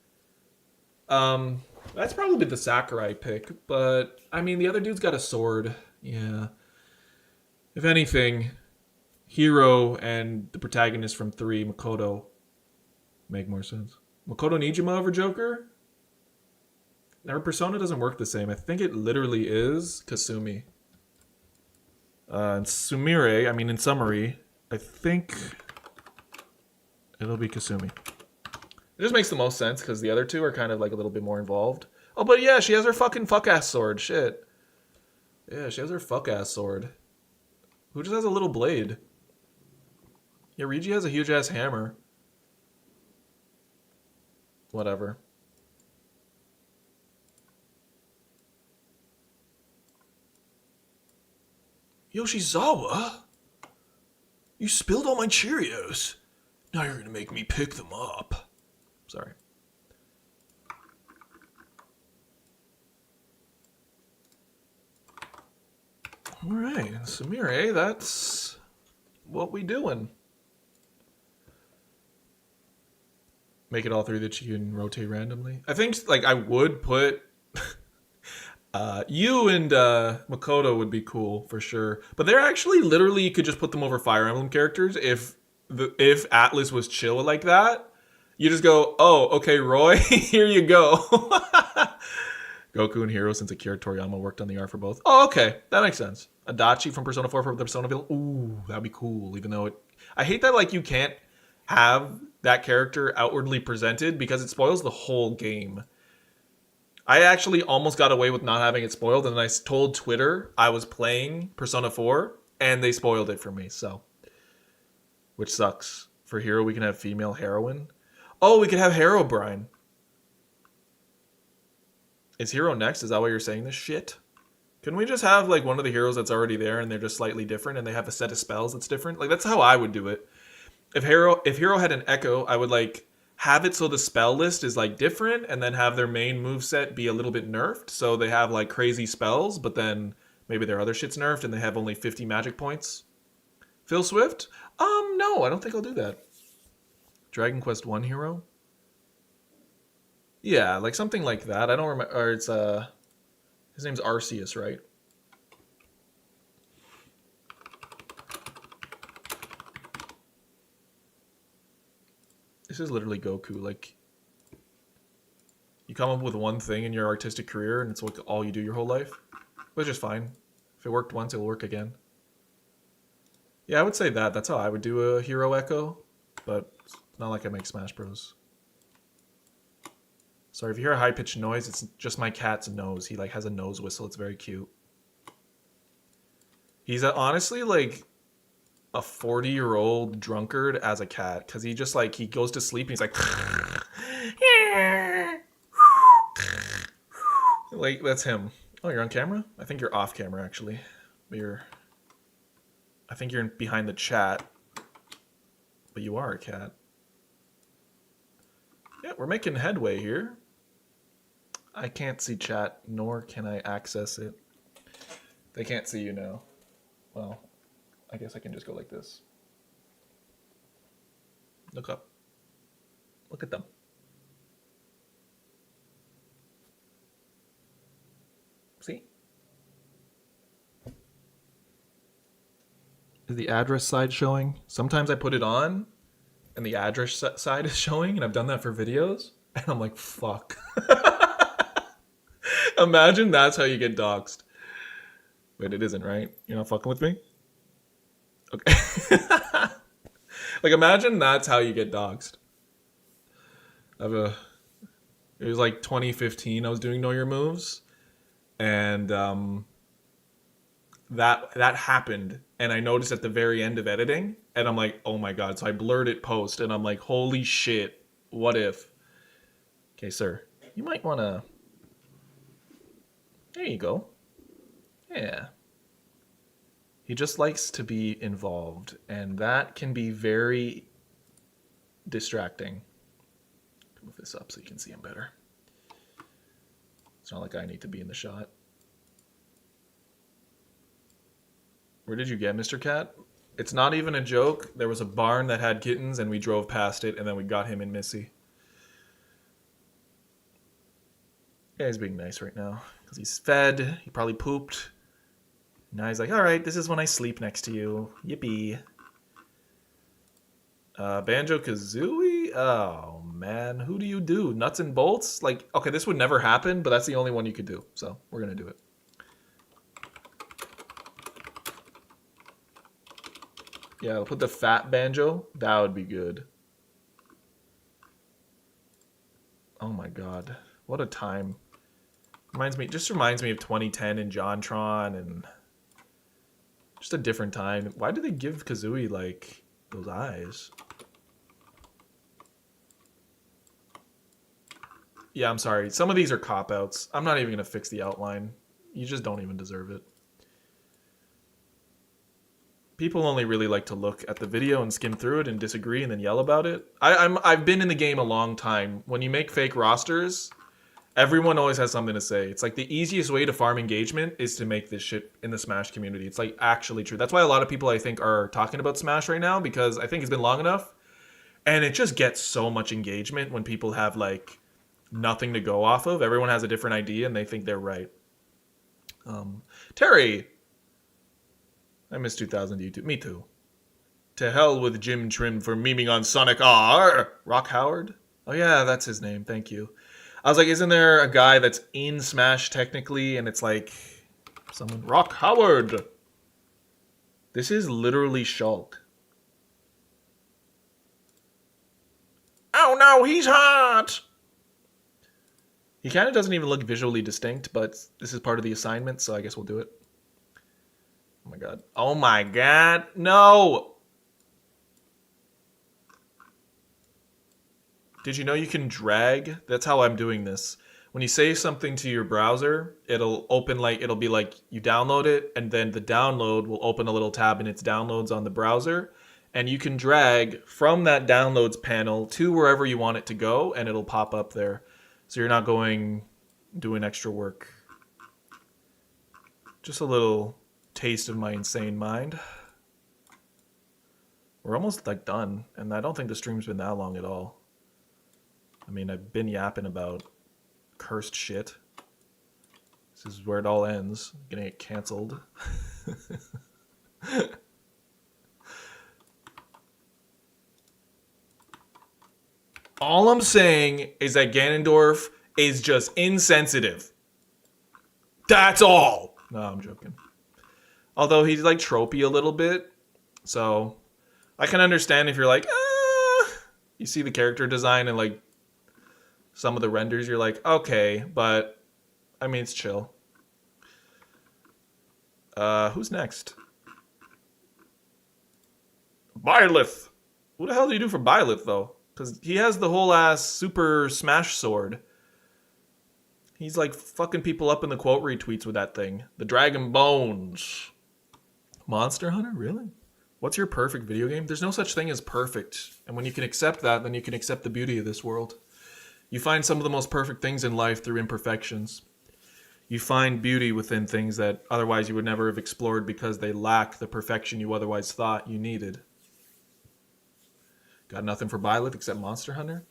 That's probably the Sakurai pick, but, I mean, the other dude's got a sword. Yeah. If anything, Hiro and the protagonist from 3, Makoto, make more sense. Makoto Nijima over Joker? Her persona doesn't work the same. I think it literally is Kasumi. And Sumire, I mean, in summary, I think it'll be Kasumi. It just makes the most sense because the other two are kind of like a little bit more involved. Oh, but yeah, she has her fucking fuck-ass sword. Shit. Yeah, she has her fuck-ass sword. Who just has a little blade? Yeah, Ryuji has a huge-ass hammer. Whatever. Yoshizawa? You spilled all my Cheerios. Now you're gonna make me pick them up. Sorry. Alright, Sumire, that's what we doing. Make it all three that you can rotate randomly. I think, like, I would put... you and Makoto would be cool, for sure. But they're actually, literally, you could just put them over Fire Emblem characters if Atlas was chill like that. You just go, oh, okay, Roy, here you go. Goku and Hiro, since Akira Toriyama worked on the art for both. Oh, okay, that makes sense. Adachi from Persona 4 for the Persona villain. Ooh, that'd be cool, even though it... I hate that, like, you can't have that character outwardly presented because it spoils the whole game. I actually almost got away with not having it spoiled, and then I told Twitter I was playing Persona 4, and they spoiled it for me, so... Which sucks. For Hero, we can have female heroine. Oh, we could have Herobrine. Is Hero next? Is that why you're saying this shit? Can we just have, like, one of the heroes that's already there, and they're just slightly different, and they have a set of spells that's different? Like, that's how I would do it. If Hero had an Echo, I would, like... have it so the spell list is like different and then have their main moveset be a little bit nerfed. So they have like crazy spells, but then maybe their other shit's nerfed and they have only 50 magic points. Phil Swift? No, I don't think I'll do that. Dragon Quest 1 hero? Yeah, like something like that. I don't remember, or it's, his name's Arceus, right? This is literally Goku. Like, you come up with one thing in your artistic career and it's like all you do your whole life, which is fine. If it worked once, it'll work again. Yeah, I would say that. That's how I would do a Hero Echo, but it's not like I make Smash Bros. Sorry, if you hear a high-pitched noise, it's just my cat's nose. He, like, has a nose whistle. It's very cute. He's honestly, like... a 40-year-old drunkard as a cat, because he just like he goes to sleep and he's like Like, that's him. Oh, you're on camera? I think you're off camera, actually. But I think you're behind the chat. But you are a cat. Yeah, we're making headway here. I can't see chat, nor can I access it. They can't see you now. Well, I guess I can just go like this. Look up. Look at them. See? Is the address side showing? Sometimes I put it on and the address side is showing, and I've done that for videos, and I'm like, fuck. Imagine that's how you get doxxed. Wait, it isn't, right? You're not fucking with me? Okay. Like, imagine that's how you get doxxed. It was like 2015, I was doing Know Your Moves, and that happened, and I noticed at the very end of editing, and I'm like, oh my god. So I blurred it post, and I'm like, holy shit, what if? Okay, sir, you might want to... There you go. Yeah. He just likes to be involved, and that can be very distracting. Move this up so you can see him better. It's not like I need to be in the shot. Where did you get Mr. Cat? It's not even a joke. There was a barn that had kittens, and we drove past it, and then we got him and Missy. Yeah, he's being nice right now because he's fed. He probably pooped. Now he's like, all right, this is when I sleep next to you. Yippee. Banjo-Kazooie? Oh, man. Who do you do? Nuts and bolts? Like, okay, this would never happen, but that's the only one you could do. So we're going to do it. Yeah, I'll put the fat banjo. That would be good. Oh my god. What a time. Just reminds me of 2010 and JonTron, and just a different time. Why do they give Kazooie, like, those eyes? Yeah, I'm sorry. Some of these are cop-outs. I'm not even going to fix the outline. You just don't even deserve it. People only really like to look at the video and skim through it and disagree and then yell about it. I've been in the game a long time. When you make fake rosters, everyone always has something to say. It's like the easiest way to farm engagement is to make this shit in the Smash community. It's like actually true. That's why a lot of people, I think, are talking about Smash right now, because I think it's been long enough. And it just gets so much engagement when people have like nothing to go off of. Everyone has a different idea and they think they're right. Terry, I miss 2000 YouTube. Me too. To hell with Jim Trim for memeing on Sonic R. Rock Howard? Oh yeah, that's his name. Thank you. I was like, isn't there a guy that's in Smash technically, and it's like someone... Rock Howard! This is literally Shulk. Oh no, he's hot! He kind of doesn't even look visually distinct, but this is part of the assignment, so I guess we'll do it. Oh my god. Oh my god. No! Did you know you can drag? That's how I'm doing this. When you save something to your browser, it'll open like, it'll be like you download it, and then the download will open a little tab in its downloads on the browser, and you can drag from that downloads panel to wherever you want it to go, and it'll pop up there. So you're not doing extra work. Just a little taste of my insane mind. We're almost like done, and I don't think the stream's been that long at all. I mean, I've been yapping about cursed shit. This is where it all ends. I'm gonna get canceled. All I'm saying is that Ganondorf is just insensitive. That's all. No, I'm joking. Although he's like tropey a little bit. So I can understand if you're like, you see the character design and like some of the renders, you're like, okay, but I mean, it's chill. Who's next? Byleth. Who the hell do you do for Byleth, though? Because he has the whole ass Super Smash Sword. He's like fucking people up in the quote retweets with that thing. The Dragon Bones. Monster Hunter? Really? What's your perfect video game? There's no such thing as perfect. And when you can accept that, then you can accept the beauty of this world. You find some of the most perfect things in life through imperfections. You find beauty within things that otherwise you would never have explored because they lack the perfection you otherwise thought you needed. Got nothing for Byleth except Monster Hunter?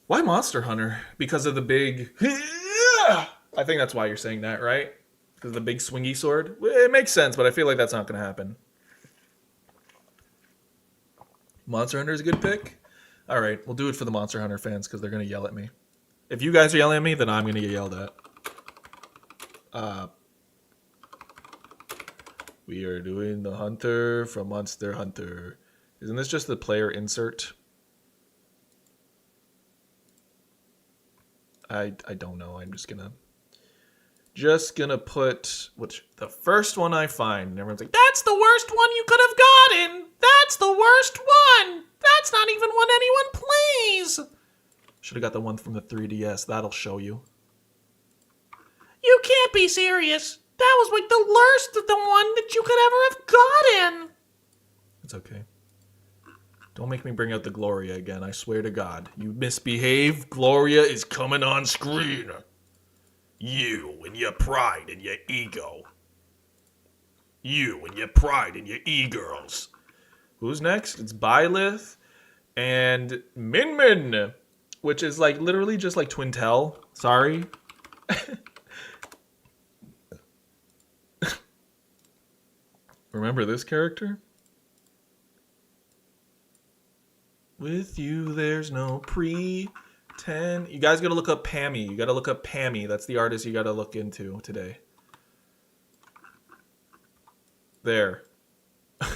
Why Monster Hunter? Because of the big... I think that's why you're saying that, right? Because of the big swingy sword? It makes sense, but I feel like that's not going to happen. Monster Hunter is a good pick? Alright, we'll do it for the Monster Hunter fans because they're going to yell at me. If you guys are yelling at me, then I'm going to get yelled at. We are doing the Hunter from Monster Hunter. Isn't this just the player insert? I don't know. I'm just gonna put the first one I find. And everyone's like, that's the worst one you could have gotten. That's the worst one. That's not even one anyone plays. Should have got the one from the 3DS. That'll show you. You can't be serious. That was like the worst of the one that you could ever have gotten. It's okay. Don't make me bring out the Gloria again, I swear to God. You misbehave, Gloria is coming on screen. You and your pride and your ego. You and your pride and your e-girls. Who's next? It's Byleth and Min Min, which is like literally just like Twintel. Sorry. Remember this character? With you, there's no pretend. You guys gotta look up Pammy. You gotta look up Pammy. That's the artist you gotta look into today. There. No!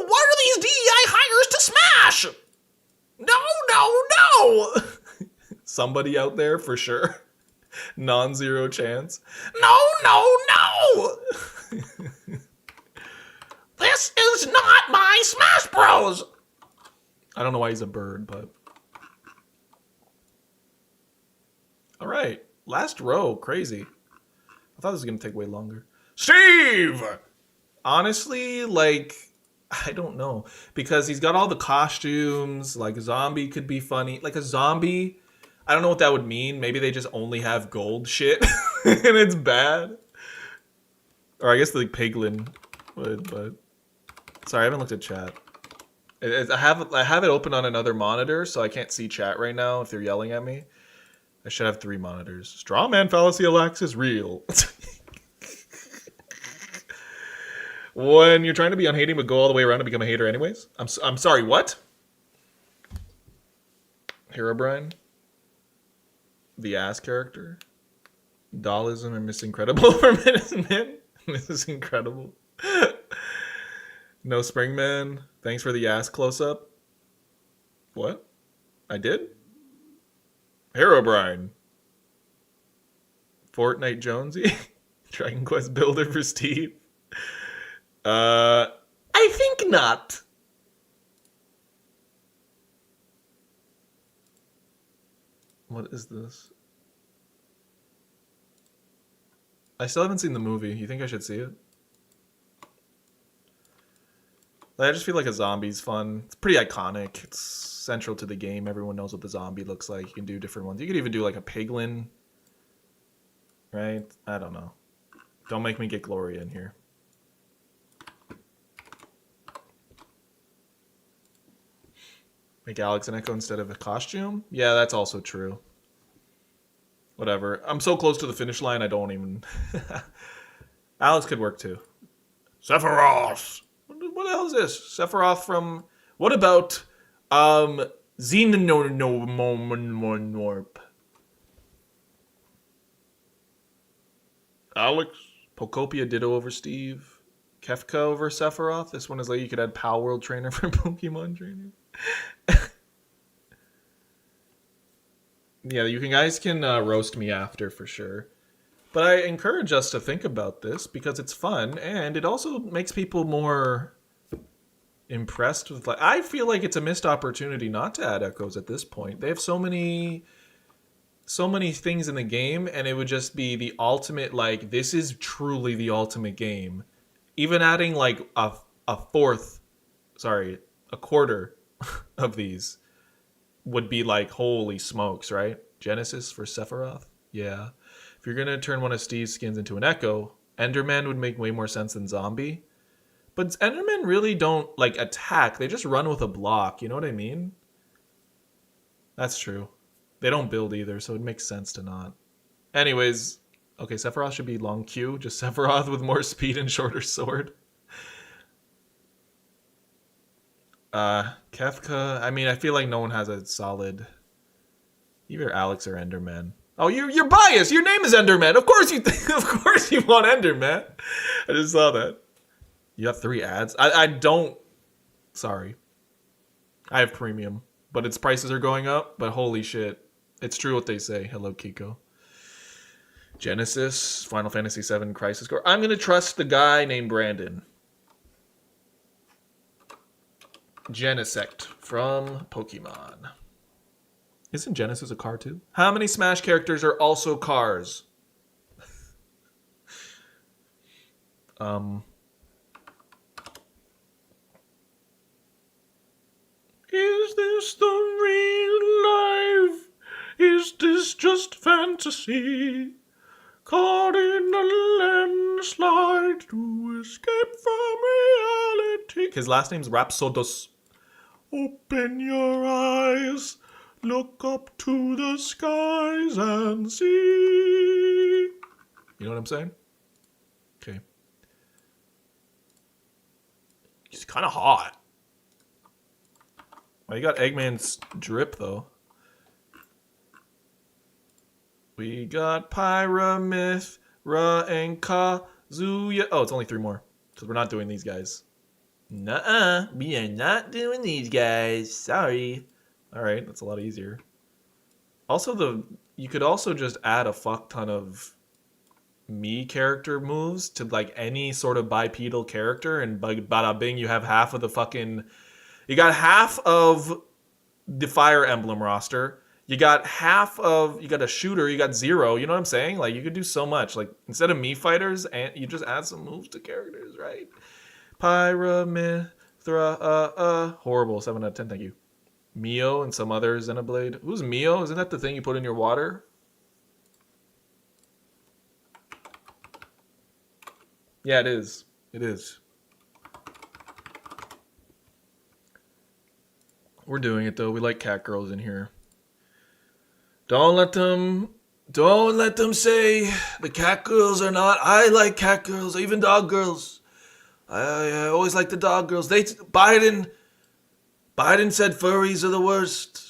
What are these DEI hires to smash? No! Somebody out there for sure. Non-zero chance. No! This is not my Smash Bros! I don't know why he's a bird, but... Alright, last row, crazy. I thought this was gonna take way longer. Steve! Honestly, like, I don't know. Because he's got all the costumes, like a zombie could be funny. Like a zombie, I don't know what that would mean. Maybe they just only have gold shit and it's bad. Or I guess the piglin would, but... Sorry, I haven't looked at chat. I have it open on another monitor, so I can't see chat right now if they're yelling at me. I should have 3 monitors. Strawman Fallacy is real. When you're trying to be unhating but go all the way around and become a hater anyways? I'm sorry, what? Herobrine? The ass character? Dollism and Miss Incredible for Medicine Man? Mrs. Incredible. No Springman. Thanks for the ass close-up. What? I did? Herobrine. Fortnite Jonesy. Dragon Quest Builder for Steve. I think not. What is this? I still haven't seen the movie. You think I should see it? I just feel like a zombie's fun. It's pretty iconic. It's central to the game. Everyone knows what the zombie looks like. You can do different ones. You could even do like a piglin. Right? I don't know. Don't make me get Gloria in here. Make Alex an Echo instead of a costume? Yeah, that's also true. Whatever. I'm so close to the finish line, I don't even... Alex could work too. Sephiroth! What the hell is this? Sephiroth from... What about... Xenomorph? Alex? Pokopia Ditto over Steve. Kefka over Sephiroth. This one is like you could add Pal World Trainer for Pokemon Trainer. Yeah, you guys can roast me after for sure. But I encourage us to think about this because it's fun and it also makes people more impressed with, like, I feel like it's a missed opportunity not to add echoes at this point. They have so many things in the game, and it would just be the ultimate, like, this is truly the ultimate game. Even adding like a quarter of these would be like, holy smokes, right? Genesis for Sephiroth? Yeah. If you're gonna turn one of Steve's skins into an echo, Enderman would make way more sense than zombie. But Endermen really don't like attack, they just run with a block, you know what I mean? That's true. They don't build either, so it makes sense to not. Anyways, okay, Sephiroth should be long Q, just Sephiroth with more speed and shorter sword. Kefka, I mean, I feel like no one has a solid, either Alex or Enderman. Oh, you're biased. Your name is Enderman. Of course of course you want Enderman. I just saw that. You have 3 ads. I don't. Sorry. I have premium, but its prices are going up. But holy shit, it's true what they say. Hello, Kiko. Genesis, Final Fantasy VII Crisis Core. I'm gonna trust the guy named Brandon. Genesect from Pokemon. Isn't Genesis a car too? How many Smash characters are also cars? Is this the real life? Is this just fantasy? Caught in a landslide to escape from reality. His last name's Rapsodos. Open your eyes, look up to the skies and see. You know what I'm saying? Okay. He's kind of hot. Well, you got Eggman's drip, though. We got Pyramith, Ra, and Kazuya. Oh, it's only 3 more. Because we're not doing these guys. Nuh-uh. We are not doing these guys. Sorry. Alright, that's a lot easier. Also, you could also just add a fuck ton of me character moves to, like, any sort of bipedal character, and bada bing, you have half of the fucking... You got half of the Fire Emblem roster. You got you got a shooter, you got 0. You know what I'm saying? Like, you could do so much. Like, instead of me fighters, and you just add some moves to characters, right? Pyramithra, horrible. 7 out of 10, thank you. Mio and some other Xenoblade. Who's Mio? Isn't that the thing you put in your water? Yeah, it is. It is. We're doing it, though. We like cat girls in here. Don't let them say the cat girls are not. I like cat girls, even dog girls. I always like the dog girls. Biden said furries are the worst.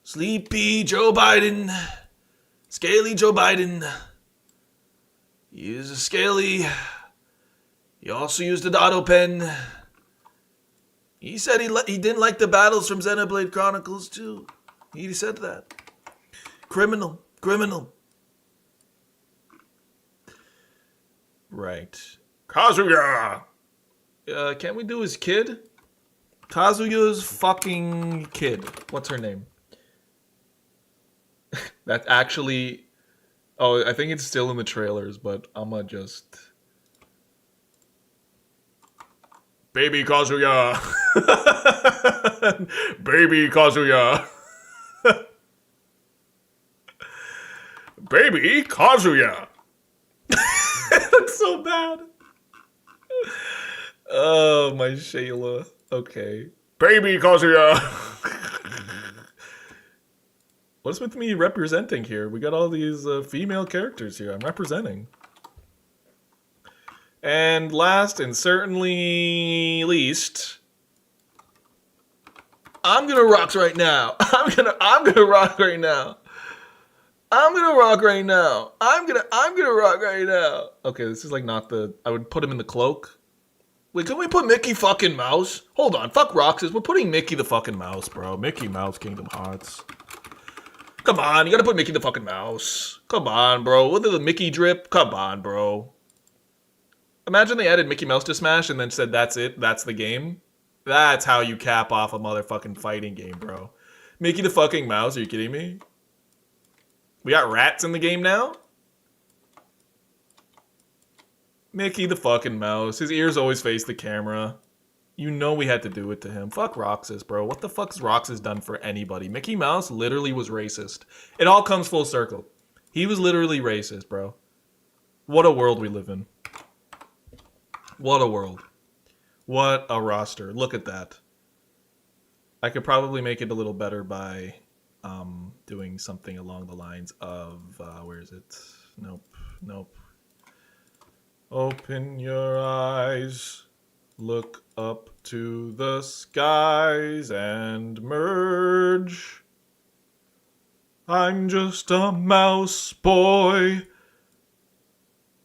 Sleepy Joe Biden. Scaly Joe Biden. He used a scaly. He also used an auto pen. He said he didn't like the battles from Xenoblade Chronicles too. He said that. Criminal. Right. Kazuya! Can't we do his kid? Kazuya's fucking kid. What's her name? That actually... Oh, I think it's still in the trailers, but I'ma just... Baby Kazuya! Baby Kazuya! Baby Kazuya! That's so bad. Oh, my Shayla. Okay. Baby Kazuya! What's with me representing here? We got all these female characters here. I'm representing. And last and certainly least, I'm gonna rock right now. I'm gonna rock right now. I'm gonna rock right now. I'm gonna rock right now. Okay, this is like not the... I would put him in the cloak. Wait, can we put Mickey fucking Mouse? Hold on, fuck Roxas. We're putting Mickey the fucking Mouse, bro. Mickey Mouse Kingdom Hearts. Come on, you gotta put Mickey the fucking Mouse. Come on, bro. What the Mickey drip? Come on, bro. Imagine they added Mickey Mouse to Smash and then said that's it, that's the game. That's how you cap off a motherfucking fighting game, bro. Mickey the fucking Mouse, are you kidding me? We got rats in the game now? Mickey the fucking Mouse. His ears always face the camera. You know we had to do it to him. Fuck Roxas, bro. What the fuck's Roxas done for anybody? Mickey Mouse literally was racist. It all comes full circle. He was literally racist, bro. What a world we live in. What a world. What a roster. Look at that. I could probably make it a little better by doing something along the lines of, where is it? Nope. Open your eyes, look up to the skies and merge. I'm just a mouse boy.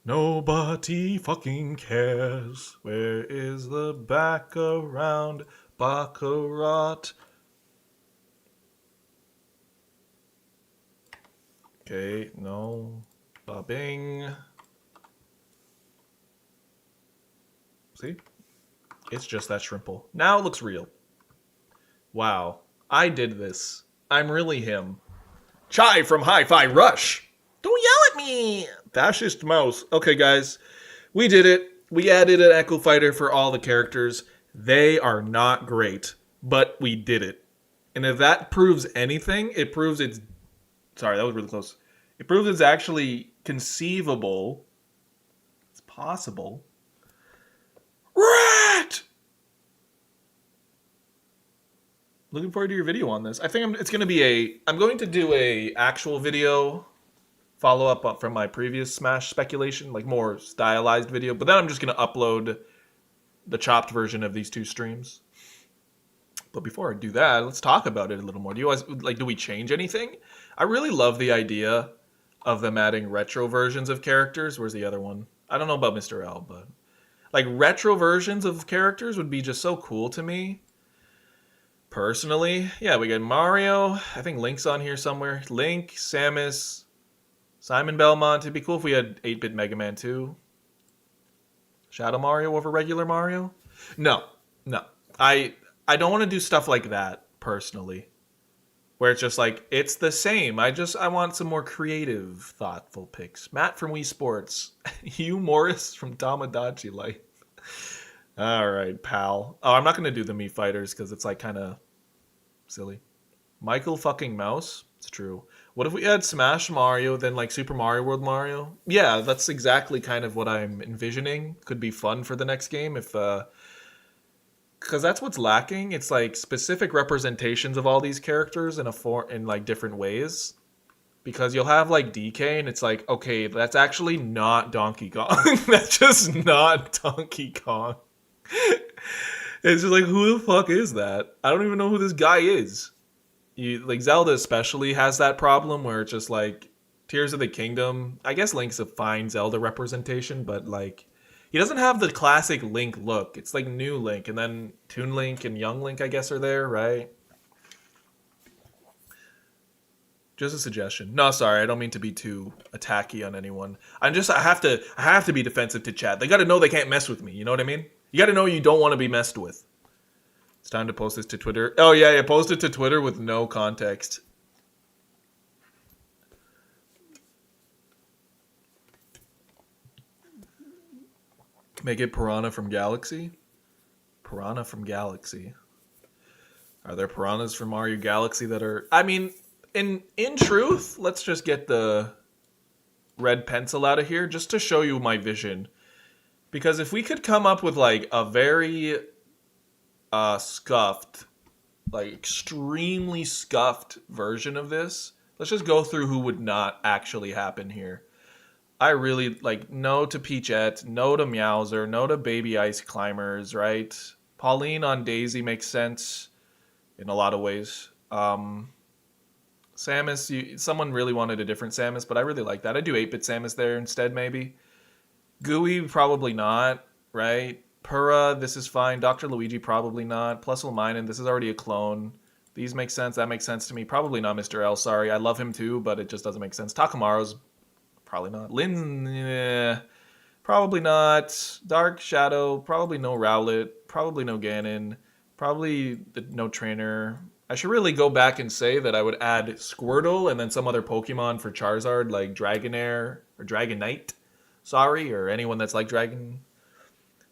Nobody fucking cares. Where is the back around Baccarat? Okay, no. Ba-bing. See? It's just that shrimple. Now it looks real. Wow. I did this. I'm really him. Chai from Hi-Fi Rush. Don't yell at me. Fascist mouse. Okay, guys. We did it. We added an Echo Fighter for all the characters. They are not great, but we did it. And if that proves anything, it proves it's... Sorry, that was really close. It proves it's actually conceivable. It's possible. Rat! Looking forward to your video on this. I think it's going to be I'm going to do a actual video follow up from my previous Smash speculation, like more stylized video. But then I'm just going to upload the chopped version of these two streams. But before I do that, let's talk about it a little more. Do you guys do we change anything? I really love the idea of them adding retro versions of characters. Where's the other one? I don't know about Mr. L, but like retro versions of characters would be just so cool to me. Personally, yeah, we got Mario. I think Link's on here somewhere. Link, Samus, Simon Belmont. It'd be cool if we had 8-bit Mega Man 2. Shadow Mario over regular Mario? No. I don't want to do stuff like that, personally. Where it's just like, it's the same. I want some more creative, thoughtful picks. Matt from Wii Sports. Hugh Morris from Tamagotchi Life. All right, pal. Oh, I'm not going to do the Mii Fighters because it's like kind of silly. Michael fucking Mouse. It's true. What if we had Smash Mario, then like Super Mario World Mario? Yeah, that's exactly kind of what I'm envisioning. Could be fun for the next game if... Because that's what's lacking. It's like specific representations of all these characters in like different ways. Because you'll have like DK and it's like, okay, that's actually not Donkey Kong. That's just not Donkey Kong. It's just like, who the fuck is that? I don't even know who this guy is. Like Zelda especially has that problem where it's just like Tears of the Kingdom. I guess Link's a fine Zelda representation, but like he doesn't have the classic Link look. It's like new Link, and then Toon Link and Young Link, I guess, are there, right? Just a suggestion. No, sorry, I don't mean to be too attacky on anyone. I have to be defensive to chat. They got to know they can't mess with me. You know what I mean? You got to know you don't want to be messed with. It's time to post this to Twitter. Oh yeah, post it to Twitter with no context. Make it Piranha from Galaxy? Piranha from Galaxy. Are there piranhas from Mario Galaxy that are... I mean, in truth, let's just get the red pencil out of here just to show you my vision. Because if we could come up with like a very scuffed, like extremely scuffed version of this, let's just go through who would not actually happen here. I really, like, no to Peachette, no to Meowser, no to Baby Ice Climbers, right? Pauline on Daisy makes sense in a lot of ways. Samus, someone really wanted a different Samus, but I really like that. I'd do 8-bit Samus there instead, maybe. Gooey, probably not, right? Purah, this is fine. Dr. Luigi, probably not. Plus Illuminated, this is already a clone. These make sense. That makes sense to me. Probably not Mr. L, sorry. I love him too, but it just doesn't make sense. Takamaro's probably not. Lyn, probably not. Dark Shadow, probably no Rowlet. Probably no Ganon. Probably the no trainer. I should really go back and say that I would add Squirtle and then some other Pokemon for Charizard, like Dragonair or Dragonite. Sorry, or anyone that's like Dragon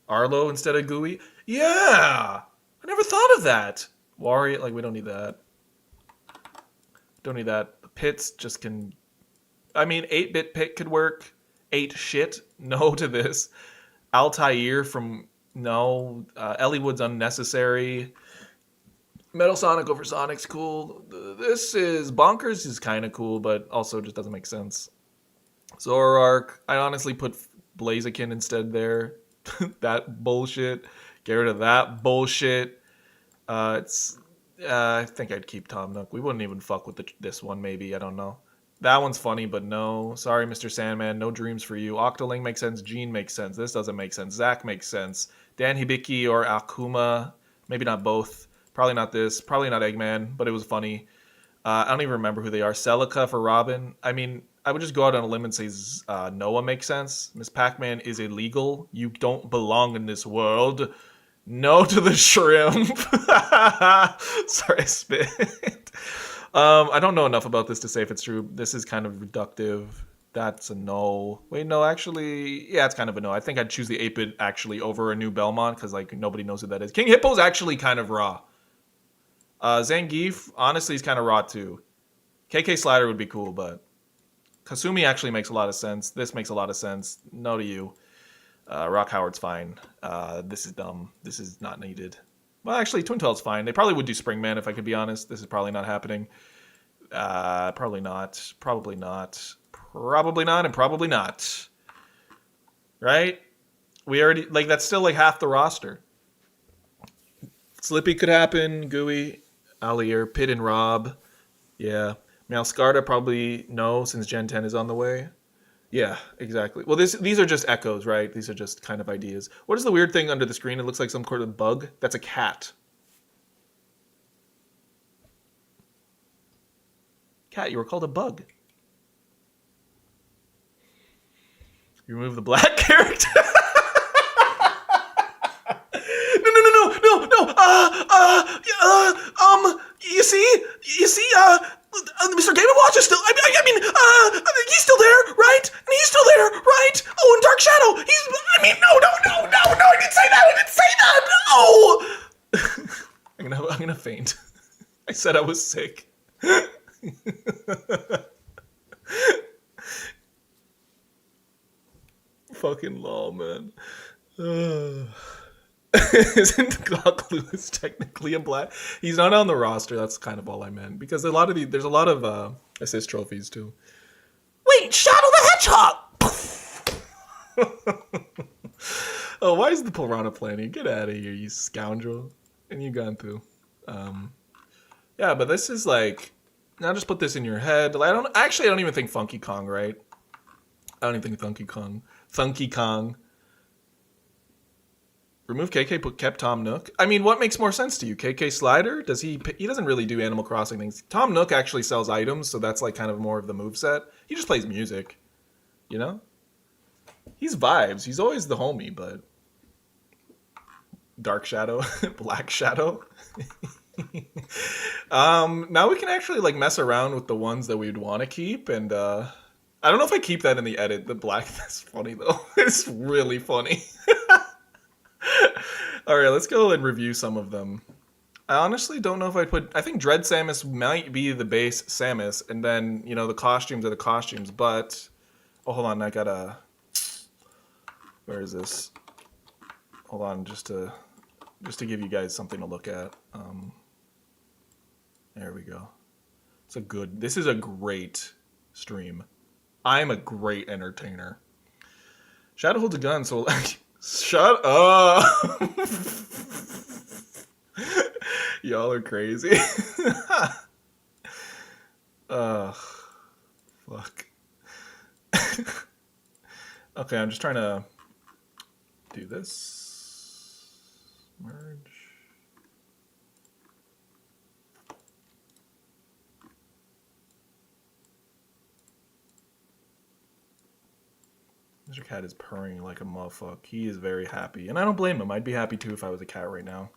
Arlo instead of Gooey. Yeah, I never thought of that. Wario, like we don't need that. Don't need that. Pits just can. I mean, 8-bit Pit could work. 8 shit. No to this. Altair from no. Eliwood's unnecessary. Metal Sonic over Sonic's cool. This is Bonkers is kind of cool, but also just doesn't make sense. Zoroark. I honestly put Blaziken instead there. That bullshit. Get rid of that bullshit. It's. I think I'd keep Tom Nook. We wouldn't even fuck with this one. Maybe I don't know. That one's funny, but no. Sorry, Mr. Sandman. No dreams for you. Octoling makes sense. Gene makes sense. This doesn't make sense. Zach makes sense. Dan Hibiki or Akuma. Maybe not both. Probably not this. Probably not Eggman, but it was funny. I don't even remember who they are. Celica for Robin. I mean, I would just go out on a limb and say Noah makes sense. Miss Pac-Man is illegal. You don't belong in this world. No to the shrimp. Sorry, I spit. I don't know enough about this to say if it's true. This is kind of reductive. That's a no. Wait, no, actually, yeah, it's kind of a no. I think I'd choose the 8-bit actually over a new Belmont because like nobody knows who that is. King Hippo's actually kind of raw. Zangief, honestly, is kind of raw too. KK Slider would be cool, but Kasumi actually makes a lot of sense. This makes a lot of sense. No to you. Rock Howard's fine. This is dumb. This is not needed. Well, actually, Twin Tail's fine. They probably would do Springman if I could be honest. This is probably not happening. Probably not. Probably not. Probably not. And probably not. Right? We already like that's still like half the roster. Slippy could happen. Gooey, Alier, Pit and Rob. Yeah. Meowscarda probably no, since Gen 10 is on the way. Yeah, exactly. Well, these are just echoes, right? These are just kind of ideas. What is the weird thing under the screen? It looks like some sort of bug. That's a cat. Cat, you were called a bug. You remove the black character. No. Mr. Game & Watch is still. I mean, he's still there, right? And he's still there, right? Oh, and Dark Shadow. No. I didn't say that. No. I'm gonna faint. I said I was sick. Fucking lol, man. Isn't Glock Lewis technically a black? He's not on the roster. That's kind of all I meant because there's a lot of assist trophies too. Wait, Shadow the Hedgehog. Oh, why is the Piranha planning? Get out of here, you scoundrel! And you gone through. Yeah, but this is like now. Just put this in your head. I don't even think Funky Kong, right? I don't even think Funky Kong. Remove KK, but kept Tom Nook. I mean, what makes more sense to you? KK Slider? He doesn't really do Animal Crossing things. Tom Nook actually sells items, so that's like kind of more of the moveset. He just plays music, you know? He's vibes. He's always the homie, but Dark Shadow, Black Shadow. Now we can actually like mess around with the ones that we'd want to keep, and I don't know if I keep that in the edit. The black, that's funny though. It's really funny. All right, let's go and review some of them. I honestly don't know if I think Dread Samus might be the base Samus, and then, you know, the costumes are the costumes, but... Oh, hold on, I gotta... Where is this? Hold on, just to give you guys something to look at. There we go. This is a great stream. I'm a great entertainer. Shadow holds a gun, so... Shut up! Y'all are crazy. Ugh. Fuck. Okay, I'm just trying to do this. Merge. Mr. Cat is purring like a motherfucker. He is very happy. And I don't blame him. I'd be happy too if I was a cat right now.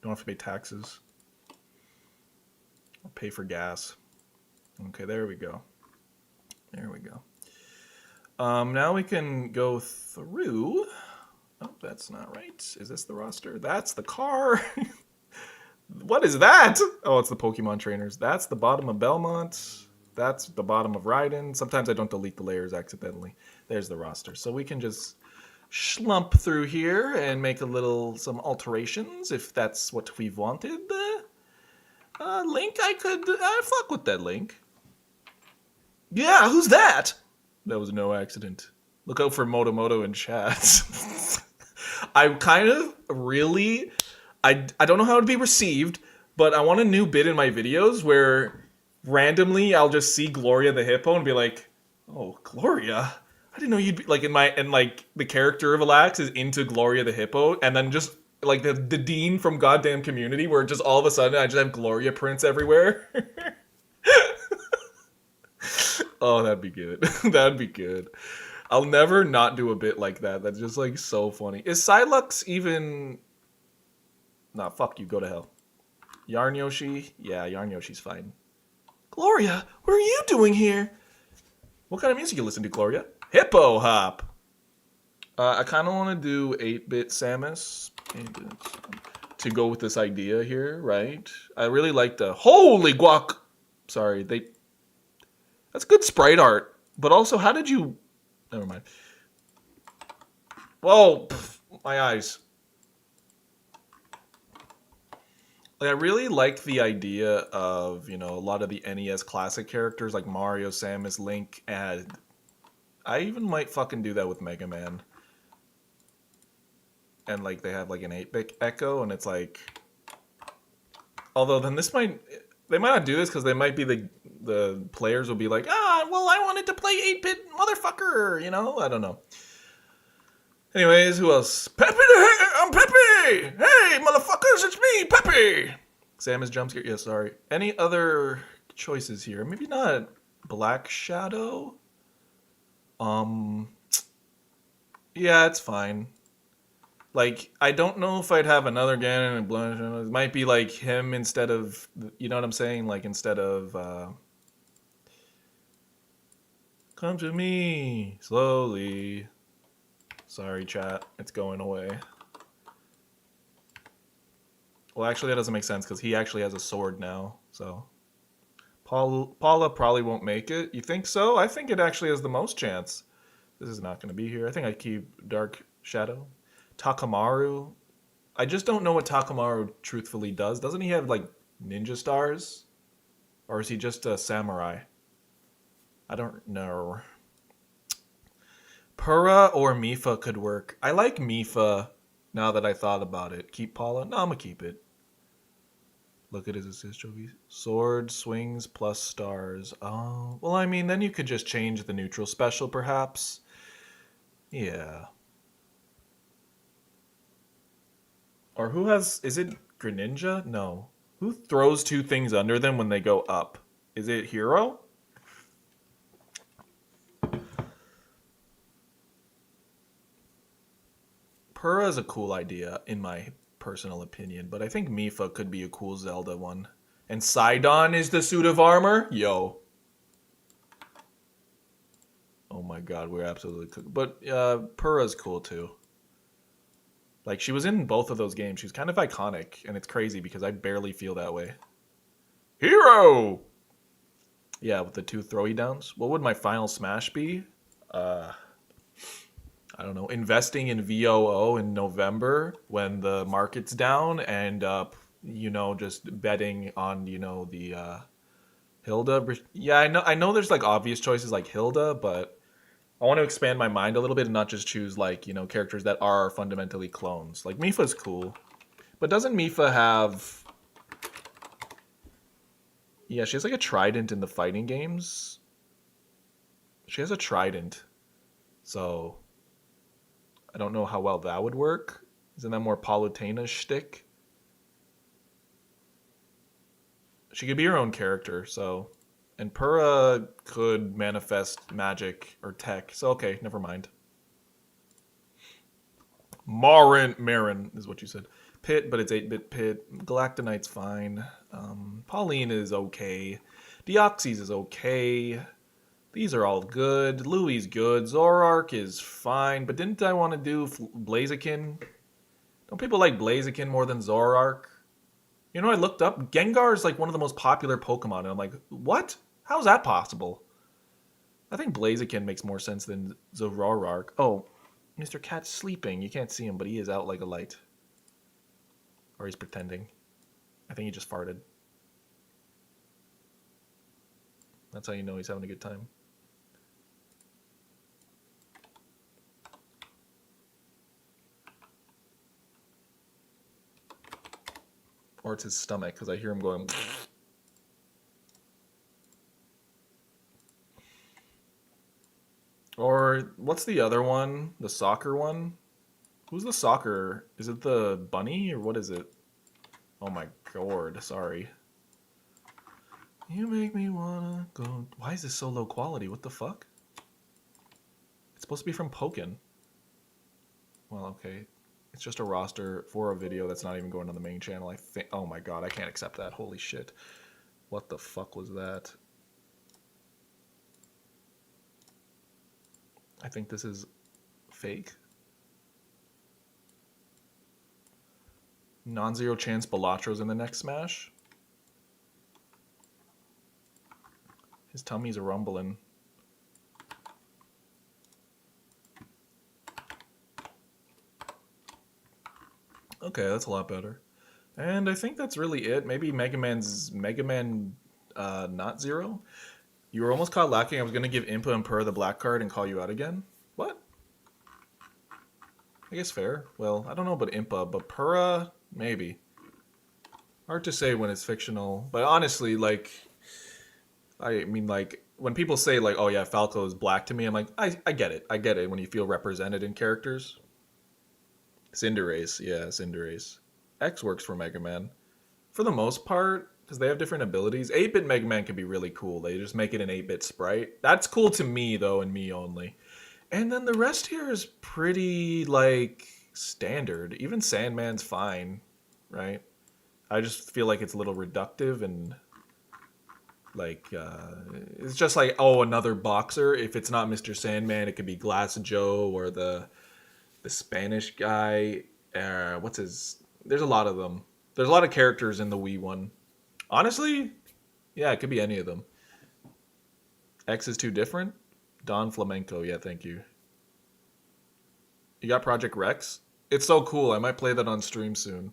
Don't have to pay taxes. Or pay for gas. Okay, there we go. There we go. Now we can go through. Oh, that's not right. Is this the roster? That's the car. What is that? Oh, it's the Pokemon trainers. That's the bottom of Belmont. That's the bottom of Raiden. Sometimes I don't delete the layers accidentally. There's the roster. So we can just schlump through here and make some alterations if that's what we wanted. Link, I could fuck with that Link. Yeah, who's that? That was no accident. Look out for Moto in chat. I kind of really, I don't know how it'd be received, but I want a new bit in my videos where randomly I'll just see Gloria the Hippo and be like, oh, Gloria? I didn't know you'd be like and like the character of Relax is into Gloria the Hippo, and then just like the Dean from goddamn Community where just all of a sudden I just have Gloria prints everywhere. Oh, that'd be good. That'd be good. I'll never not do a bit like that. That's just like so funny. Is Psylux even... Nah, fuck you. Go to hell. Yarn Yoshi? Yeah, Yarn Yoshi's fine. Gloria, what are you doing here? What kind of music you listen to, Gloria? Hippo Hop! I kind of want to do 8-bit Samus. 8-bit. To go with this idea here, right? I really like the... Holy guac! Sorry, that's good sprite art. But also, how did you... Never mind. Whoa! Pff, my eyes. Like, I really like the idea of, you know, a lot of the NES classic characters like Mario, Samus, Link, and I even might fucking do that with Mega Man. And, like, they have, like, an 8-bit Echo, and it's like... Although, then this might... They might not do this because they might be the players will be like, well, I wanted to play 8-bit motherfucker, you know? I don't know. Anyways, who else? Peppy, I'm Peppy! Hey, motherfuckers, it's me, Peppy! Samus jump scare. Yeah, sorry. Any other choices here? Maybe not Black Shadow? Yeah, it's fine. Like, I don't know if I'd have another Ganon and Blunt. It might be like him instead of, you know what I'm saying? Like, instead of, come to me, slowly. Sorry, chat. It's going away. Well, actually, that doesn't make sense, because he actually has a sword now, so. Paula probably won't make it. You think so? I think it actually has the most chance. This is not going to be here. I think I keep Dark Shadow. Takamaru. I just don't know what Takamaru truthfully does. Doesn't he have, like, ninja stars? Or is he just a samurai? I don't know. Pura or Mifa could work. I like Mifa now that I thought about it. Keep Paula? No, I'm gonna keep it. Look at his assist trophy. Sword, swings, plus stars. Oh, well, I mean, then you could just change the neutral special, perhaps. Yeah. Or who has... Is it Greninja? No. Who throws two things under them when they go up? Is it Hero? Pura is a cool idea, in my personal opinion, but I think Mifa could be a cool Zelda one. And Sidon is the suit of armor? Yo. Oh my god, we're absolutely cool. But Pura's cool too. Like, she was in both of those games. She's kind of iconic, and it's crazy because I barely feel that way. Hero! Yeah, with the two throwy downs. What would my final smash be? I don't know. Investing in VOO in November when the market's down and, you know, just betting on, you know, the Hilda. Yeah, I know there's, like, obvious choices like Hilda, but I want to expand my mind a little bit and not just choose, like, you know, characters that are fundamentally clones. Like, Mifa's cool. But doesn't Mifa have... Yeah, she has, like, a trident in the fighting games. She has a trident. So, I don't know how well that would work. Isn't that more Palutena shtick? She could be her own character, so... And Pura could manifest magic or tech. So, okay, never mind. Marin is what you said. Pit, but it's 8-bit Pit. Galactonite's fine. Pauline is okay. Deoxys is okay. These are all good. Louie's good. Zoroark is fine. But didn't I want to do Blaziken? Don't people like Blaziken more than Zoroark? You know, I looked up. Gengar is like one of the most popular Pokemon. And I'm like, what? How is that possible? I think Blaziken makes more sense than Zoroark. Oh, Mr. Cat's sleeping. You can't see him, but he is out like a light. Or he's pretending. I think he just farted. That's how you know he's having a good time. Or it's his stomach, because I hear him going... Or, what's the other one? The soccer one? Who's the soccer? Is it the bunny, or what is it? Oh my god, sorry. You make me wanna go... Why is this so low quality? What the fuck? It's supposed to be from Pokken. Well, okay. It's just a roster for a video that's not even going on the main channel. I think... Oh my god, I can't accept that. Holy shit. What the fuck was that? I think this is fake. Non-zero chance Balatros in the next Smash. His tummy's a rumbling. Okay, that's a lot better. And I think that's really it. Maybe Mega Man not zero. You were almost caught lacking. I was gonna give Impa and Purr the black card and call you out again. What? I guess fair. Well, I don't know about Impa, but Purra, maybe. Hard to say when it's fictional. But honestly, like, I mean, like, when people say, like, oh yeah, Falco is black to me, I'm like, I get it. I get it when you feel represented in characters. Cinderace, yeah, Cinderace. X works for Mega Man. For the most part, because they have different abilities. 8-bit Mega Man can be really cool. They just make it an 8-bit sprite. That's cool to me, though, and me only. And then the rest here is pretty, like, standard. Even Sandman's fine, right? I just feel like it's a little reductive and, like, it's just like, oh, another boxer. If it's not Mr. Sandman, it could be Glass Joe or the Spanish guy. What's his... There's a lot of them. There's a lot of characters in the Wii one. Honestly, yeah, it could be any of them. X is too different? Don Flamenco, yeah, thank you. You got Project Rex? It's so cool. I might play that on stream soon.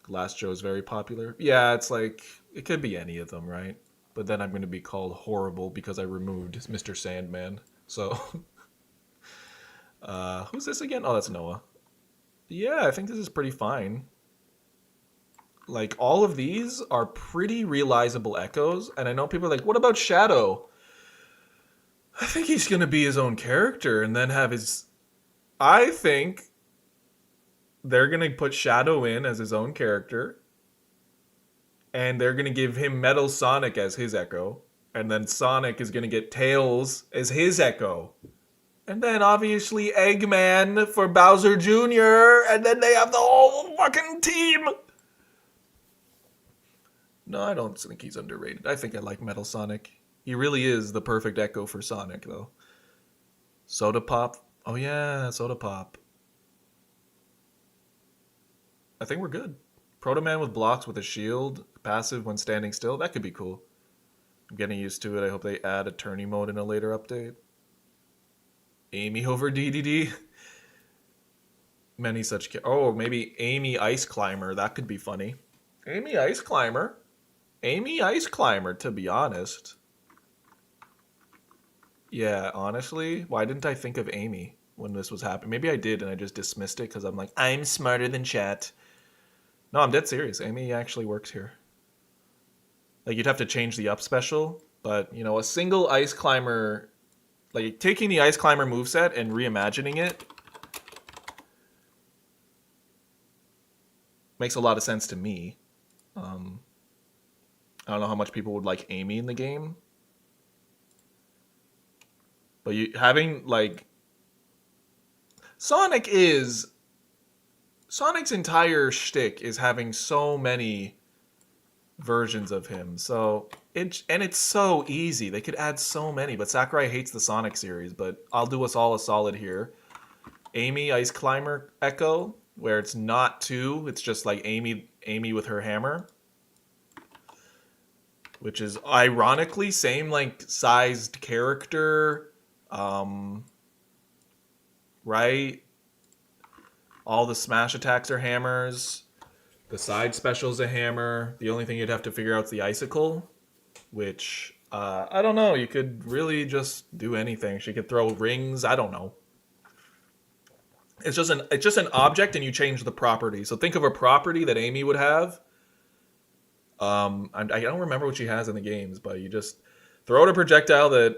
Glass Joe is very popular. Yeah, it's like, it could be any of them, right? But then I'm going to be called horrible because I removed Mr. Sandman. So, who's this again? Oh, that's Noah. Yeah, I think this is pretty fine. Like, all of these are pretty realizable echoes. And I know people are like, what about Shadow? I think he's going to be his own character and then have his... I think they're going to put Shadow in as his own character. And they're going to give him Metal Sonic as his echo. And then Sonic is going to get Tails as his echo. And then obviously Eggman for Bowser Jr. And then they have the whole fucking team. No, I don't think he's underrated. I think I like Metal Sonic. He really is the perfect echo for Sonic, though. Soda Pop. Oh, yeah, Soda Pop. I think we're good. Proto Man with blocks with a shield. Passive when standing still. That could be cool. I'm getting used to it. I hope they add a tourney mode in a later update. Amy over DDD. Many such... Oh, maybe Amy Ice Climber. That could be funny. Amy Ice Climber. Amy Ice Climber, to be honest. Yeah, honestly, why didn't I think of Amy when this was happening? Maybe I did and I just dismissed it because I'm like, I'm smarter than chat. No, I'm dead serious. Amy actually works here. Like, you'd have to change the up special, but, you know, a single Ice Climber, like, taking the Ice Climber moveset and reimagining it makes a lot of sense to me. I don't know how much people would like Amy in the game. But you having, like... Sonic is Sonic's entire shtick is having so many versions of him. So it's so easy. They could add so many, but Sakurai hates the Sonic series. But I'll do us all a solid here. Amy Ice Climber Echo, where it's not two, it's just like Amy with her hammer, which is ironically same like sized character, right? All the smash attacks are hammers. The side special's a hammer. The only thing you'd have to figure out is the icicle, which I don't know. You could really just do anything. She could throw rings. I don't know. It's just an object, and you change the property. So think of a property that Amy would have. I don't remember what she has in the games, but you just throw out a projectile.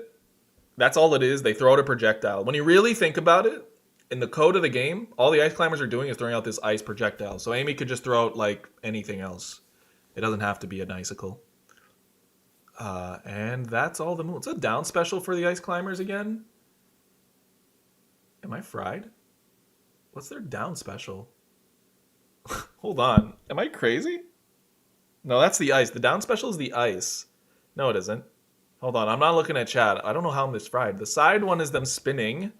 That's all it is. They throw out a projectile. When you really think about it, in the code of the game, all the ice climbers are doing is throwing out this ice projectile. So Amy could just throw out like anything else. It doesn't have to be an icicle. And that's all the moves. What's a down special for the ice climbers again? Am I fried? What's their down special? Hold on. Am I crazy? No, that's the ice. The down special is the ice. No, it isn't. Hold on. I'm not looking at chat. I don't know how I'm this fried. The side one is them spinning.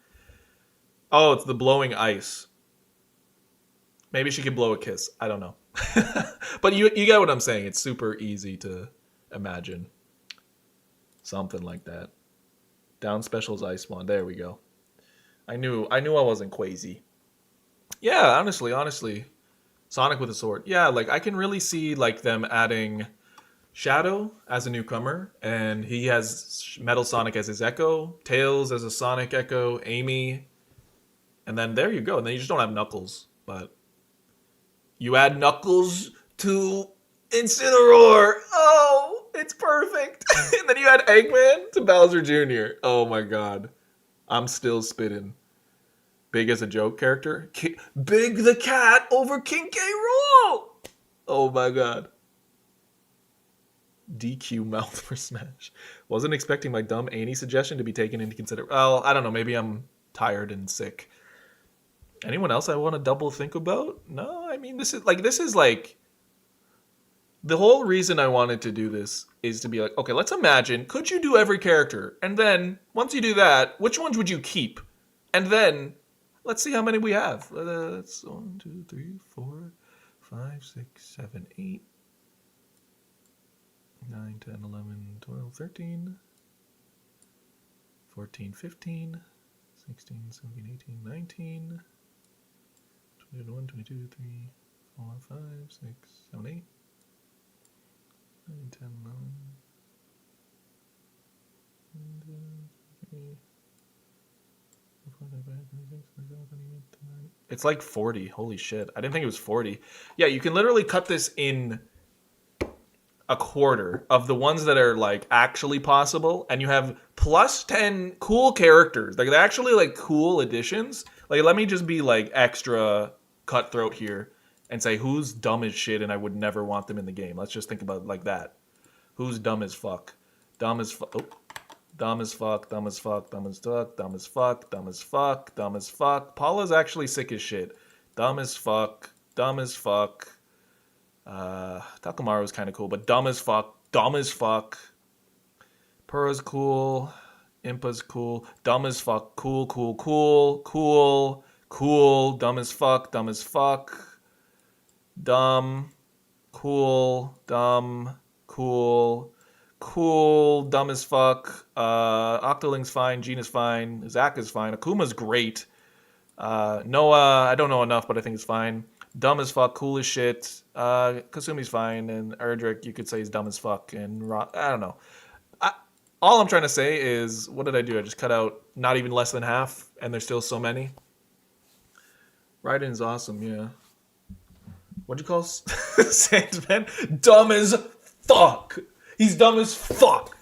Oh, it's the blowing ice. Maybe she could blow a kiss. I don't know. But you get what I'm saying. It's super easy to imagine. Something like that. Down special's ice one. There we go. I knew I wasn't crazy. Yeah, honestly. Sonic with a sword. Yeah, like I can really see like them adding Shadow as a newcomer, and he has Metal Sonic as his Echo, Tails as a Sonic Echo, Amy, and then there you go. And then you just don't have Knuckles, but you add Knuckles to Incineroar. Oh, it's perfect. And then you add Eggman to Bowser Jr. Oh my god. I'm still spitting. Big as a joke character. Big the cat over King K. Rool. Oh my god. DQ mouth for Smash. Wasn't expecting my dumb Annie suggestion to be taken into consideration. Well, I don't know. Maybe I'm tired and sick. Anyone else I want to double think about? No, I mean, this is like the whole reason I wanted to do this is to be like, okay, let's imagine, could you do every character? And then once you do that, which ones would you keep? And then let's see how many we have. That's 1, 2, 3, 4, 5, 6, 7, 8, 9, 10, 11, 12, 13, 14, 15, 16, 17, 18, 19, 21, 22, 3, 4, 5, 6, 7, 8, 9, 10, 11, 3, 4, 5, 26, 27, 28, 29. It's like 40. Holy shit. I didn't think it was 40. Yeah, you can literally cut this in a quarter of the ones that are like actually possible, and you have plus 10 cool characters. Like they're actually like cool additions. Like let me just be like extra cutthroat here and say who's dumb as shit and I would never want them in the game. Let's just think about it like that. Who's dumb as fuck? Dumb as fuck. Oh. Dumb as fuck, dumb as fuck, dumb as fuck, dumb as fuck, dumb as fuck, dumb as fuck. Paula's actually sick as shit. Dumb as fuck, dumb as fuck. Takamaru's kind of cool, but dumb as fuck, dumb as fuck. Purra's cool. Impa's cool. Dumb as fuck, cool, cool, cool, cool, cool. Dumb as fuck, dumb as fuck. Dumb, cool, dumb, cool. Cool, dumb as fuck. Octoling's fine. Gina's fine. Zack is fine. Akuma's great. Noah, I don't know enough, but I think it's fine. Dumb as fuck. Cool as shit. Kasumi's fine. And Erdrick, you could say he's dumb as fuck. And I don't know. All I'm trying to say is, what did I do? I just cut out not even less than half, and there's still so many. Raiden's awesome, yeah. What'd you call Sandman? Dumb as fuck. He's dumb as fuck.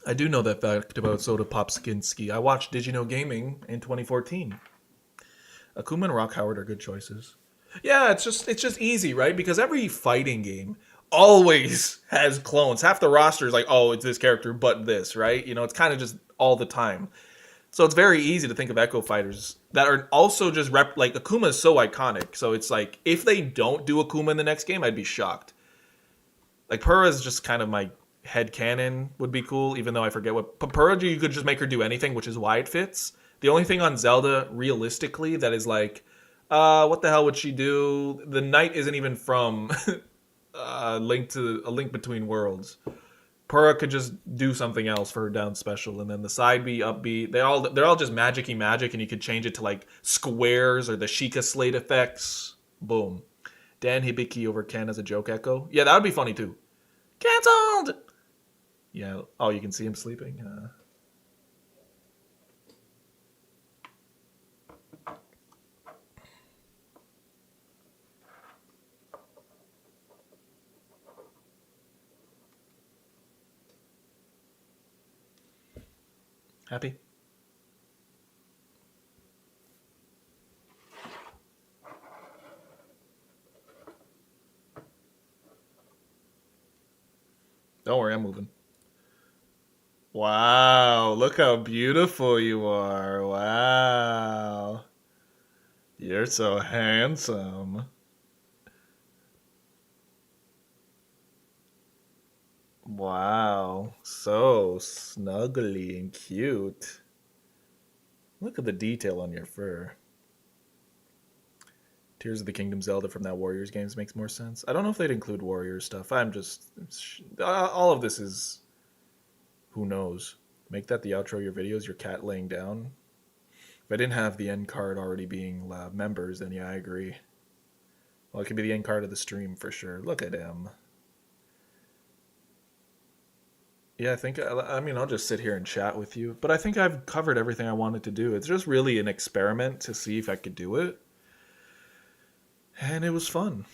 I do know that fact about Soda Popskinski. I watched Did You Know Gaming in 2014. Akuma and Rock Howard are good choices. Yeah, it's just easy, right? Because every fighting game always has clones. Half the roster is like, oh, it's this character, but this, right? You know, it's kind of just all the time. So it's very easy to think of Echo Fighters that are also just like Akuma is so iconic. So it's like if they don't do Akuma in the next game, I'd be shocked. Like Purah is just kind of my head canon would be cool, even though I forget what Purah, you could just make her do anything, which is why it fits. The only thing on Zelda realistically that is like, what the hell would she do? The knight isn't even from Link Between Worlds. Purah could just do something else for her down special, and then the side B, up B, they're all just magic-y magic, and you could change it to like squares or the Sheikah Slate effects. Boom. Dan Hibiki over Ken as a joke echo. Yeah, that would be funny too. Cancelled. Yeah. Oh, you can see him sleeping. Happy? Don't worry, I'm moving. Wow, look how beautiful you are. Wow. You're so handsome. Wow. So snuggly and cute. Look at the detail on your fur. Tears of the Kingdom Zelda from that Warriors games makes more sense. I don't know if they'd include Warriors stuff. I'm just. All of this is. Who knows? Make that the outro of your videos, your cat laying down. If I didn't have the end card already being members, then yeah, I agree. Well, it could be the end card of the stream for sure. Look at him. Yeah, I mean, I'll just sit here and chat with you. But I think I've covered everything I wanted to do. It's just really an experiment to see if I could do it. And it was fun.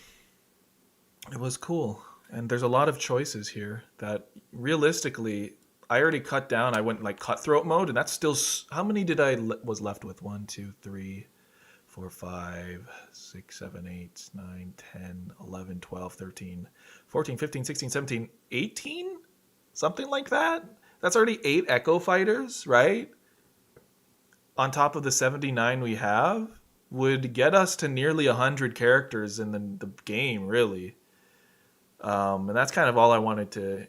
It was cool. And there's a lot of choices here that realistically, I already cut down. I went like cutthroat mode, and that's still. How many did I was left with? 1, 2, 3, 4, 5, 6, 7, 8, 9, 10, 11, 12, 13, 14, 15, 16, 17, 18? Something like that. That's already 8 Echo Fighters, right? On top of the 79 we have, would get us to nearly 100 characters in the game, really. And that's kind of all I wanted to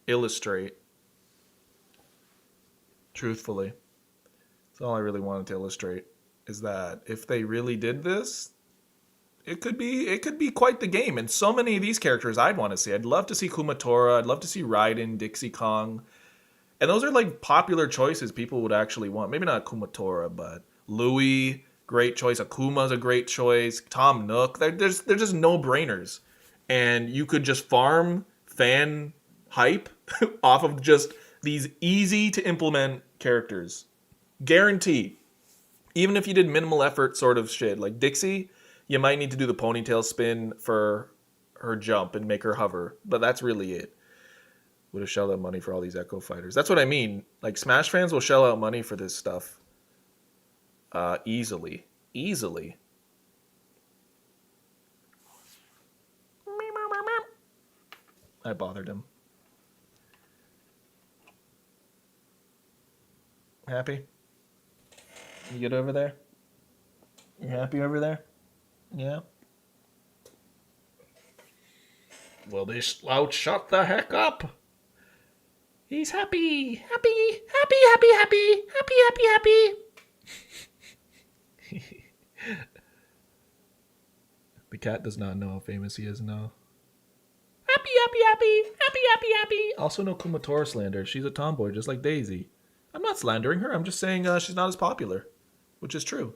illustrate. Truthfully, that's all I really wanted to illustrate. Is that if they really did this, it could be quite the game. And so many of these characters I'd want to see. I'd love to see Kumatora. I'd love to see Raiden, Dixie Kong. And those are like popular choices people would actually want. Maybe not Kumatora, but Louis, great choice. Akuma's a great choice. Tom Nook. They're just no-brainers. And you could just farm fan hype off of just these easy to implement characters. Guarantee. Even if you did minimal effort sort of shit. Like Dixie, you might need to do the ponytail spin for her jump and make her hover. But that's really it. Would have shelled out money for all these Echo Fighters. That's what I mean. Like, Smash fans will shell out money for this stuff. Easily. Easily. I bothered him. Happy? You good over there? You happy over there? Yeah? Will this slouch shut the heck up? He's happy, happy, happy, happy, happy, happy, happy, happy. The cat does not know how famous he is now. Happy, happy, happy, happy, happy, happy. Also no Kumatora slander. She's a tomboy just like Daisy. I'm not slandering her. I'm just saying she's not as popular, which is true.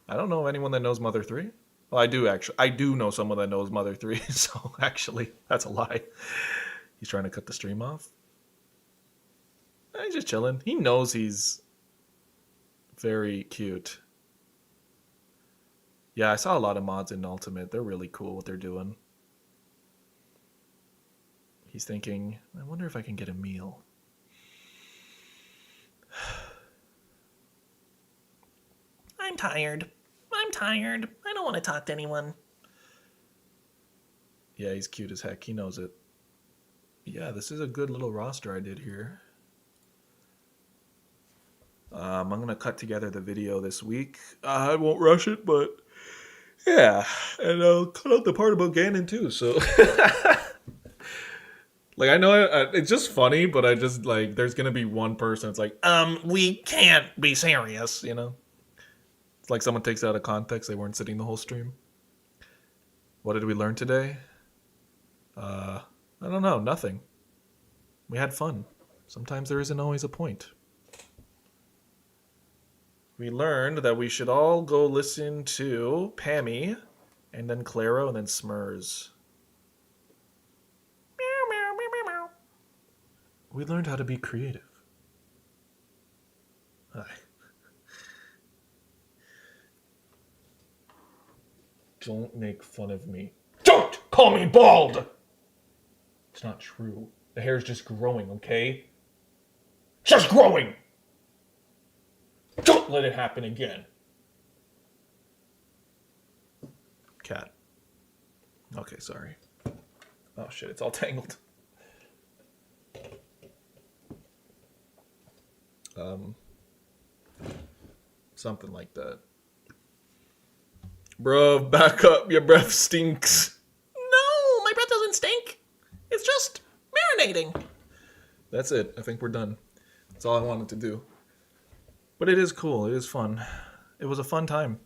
I don't know anyone that knows Mother 3. Well, I do actually. I do know someone that knows Mother 3, so actually, that's a lie. He's trying to cut the stream off. He's just chilling. He knows he's very cute. Yeah, I saw a lot of mods in Ultimate. They're really cool what they're doing. He's thinking, I wonder if I can get a meal. I'm tired. I'm tired. I don't want to talk to anyone. Yeah, he's cute as heck. He knows it. Yeah, this is a good little roster I did here. I'm gonna cut together the video this week. I won't rush it, but yeah, and I'll cut out the part about Ganon too. So, like, I know it's just funny, but I just like there's gonna be one person. It's like, we can't be serious, you know. It's like someone takes it out of context. They weren't sitting the whole stream. What did we learn today? I don't know. Nothing. We had fun. Sometimes there isn't always a point. We learned that we should all go listen to Pammy, and then Claro, and then Smurs. Meow, meow, meow, meow, meow. We learned how to be creative. Hi. Don't make fun of me. Don't call me bald! It's not true. The hair's just growing, okay? Just growing! Don't let it happen again. Cat. Okay, sorry. Oh shit, it's all tangled. Something like that. Bro, back up, your breath stinks. No, my breath doesn't stink. It's just marinating. That's it. I think we're done. That's all I wanted to do. But it is cool. It is fun. It was a fun time.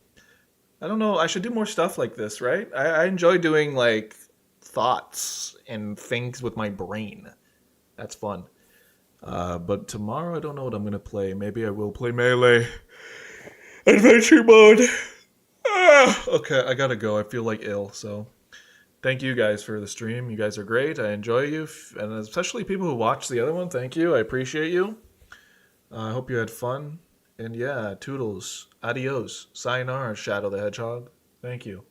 I don't know. I should do more stuff like this, right? I enjoy doing, like, thoughts and things with my brain. That's fun. But tomorrow, I don't know what I'm going to play. Maybe I will play Melee. Adventure mode. Okay, I gotta go. I feel like ill, so thank you guys for the stream. You guys are great. I enjoy you, and especially people who watch the other one. Thank you. I appreciate you. I hope you had fun. And yeah, toodles. Adios. Sayonara, Shadow the Hedgehog. Thank you.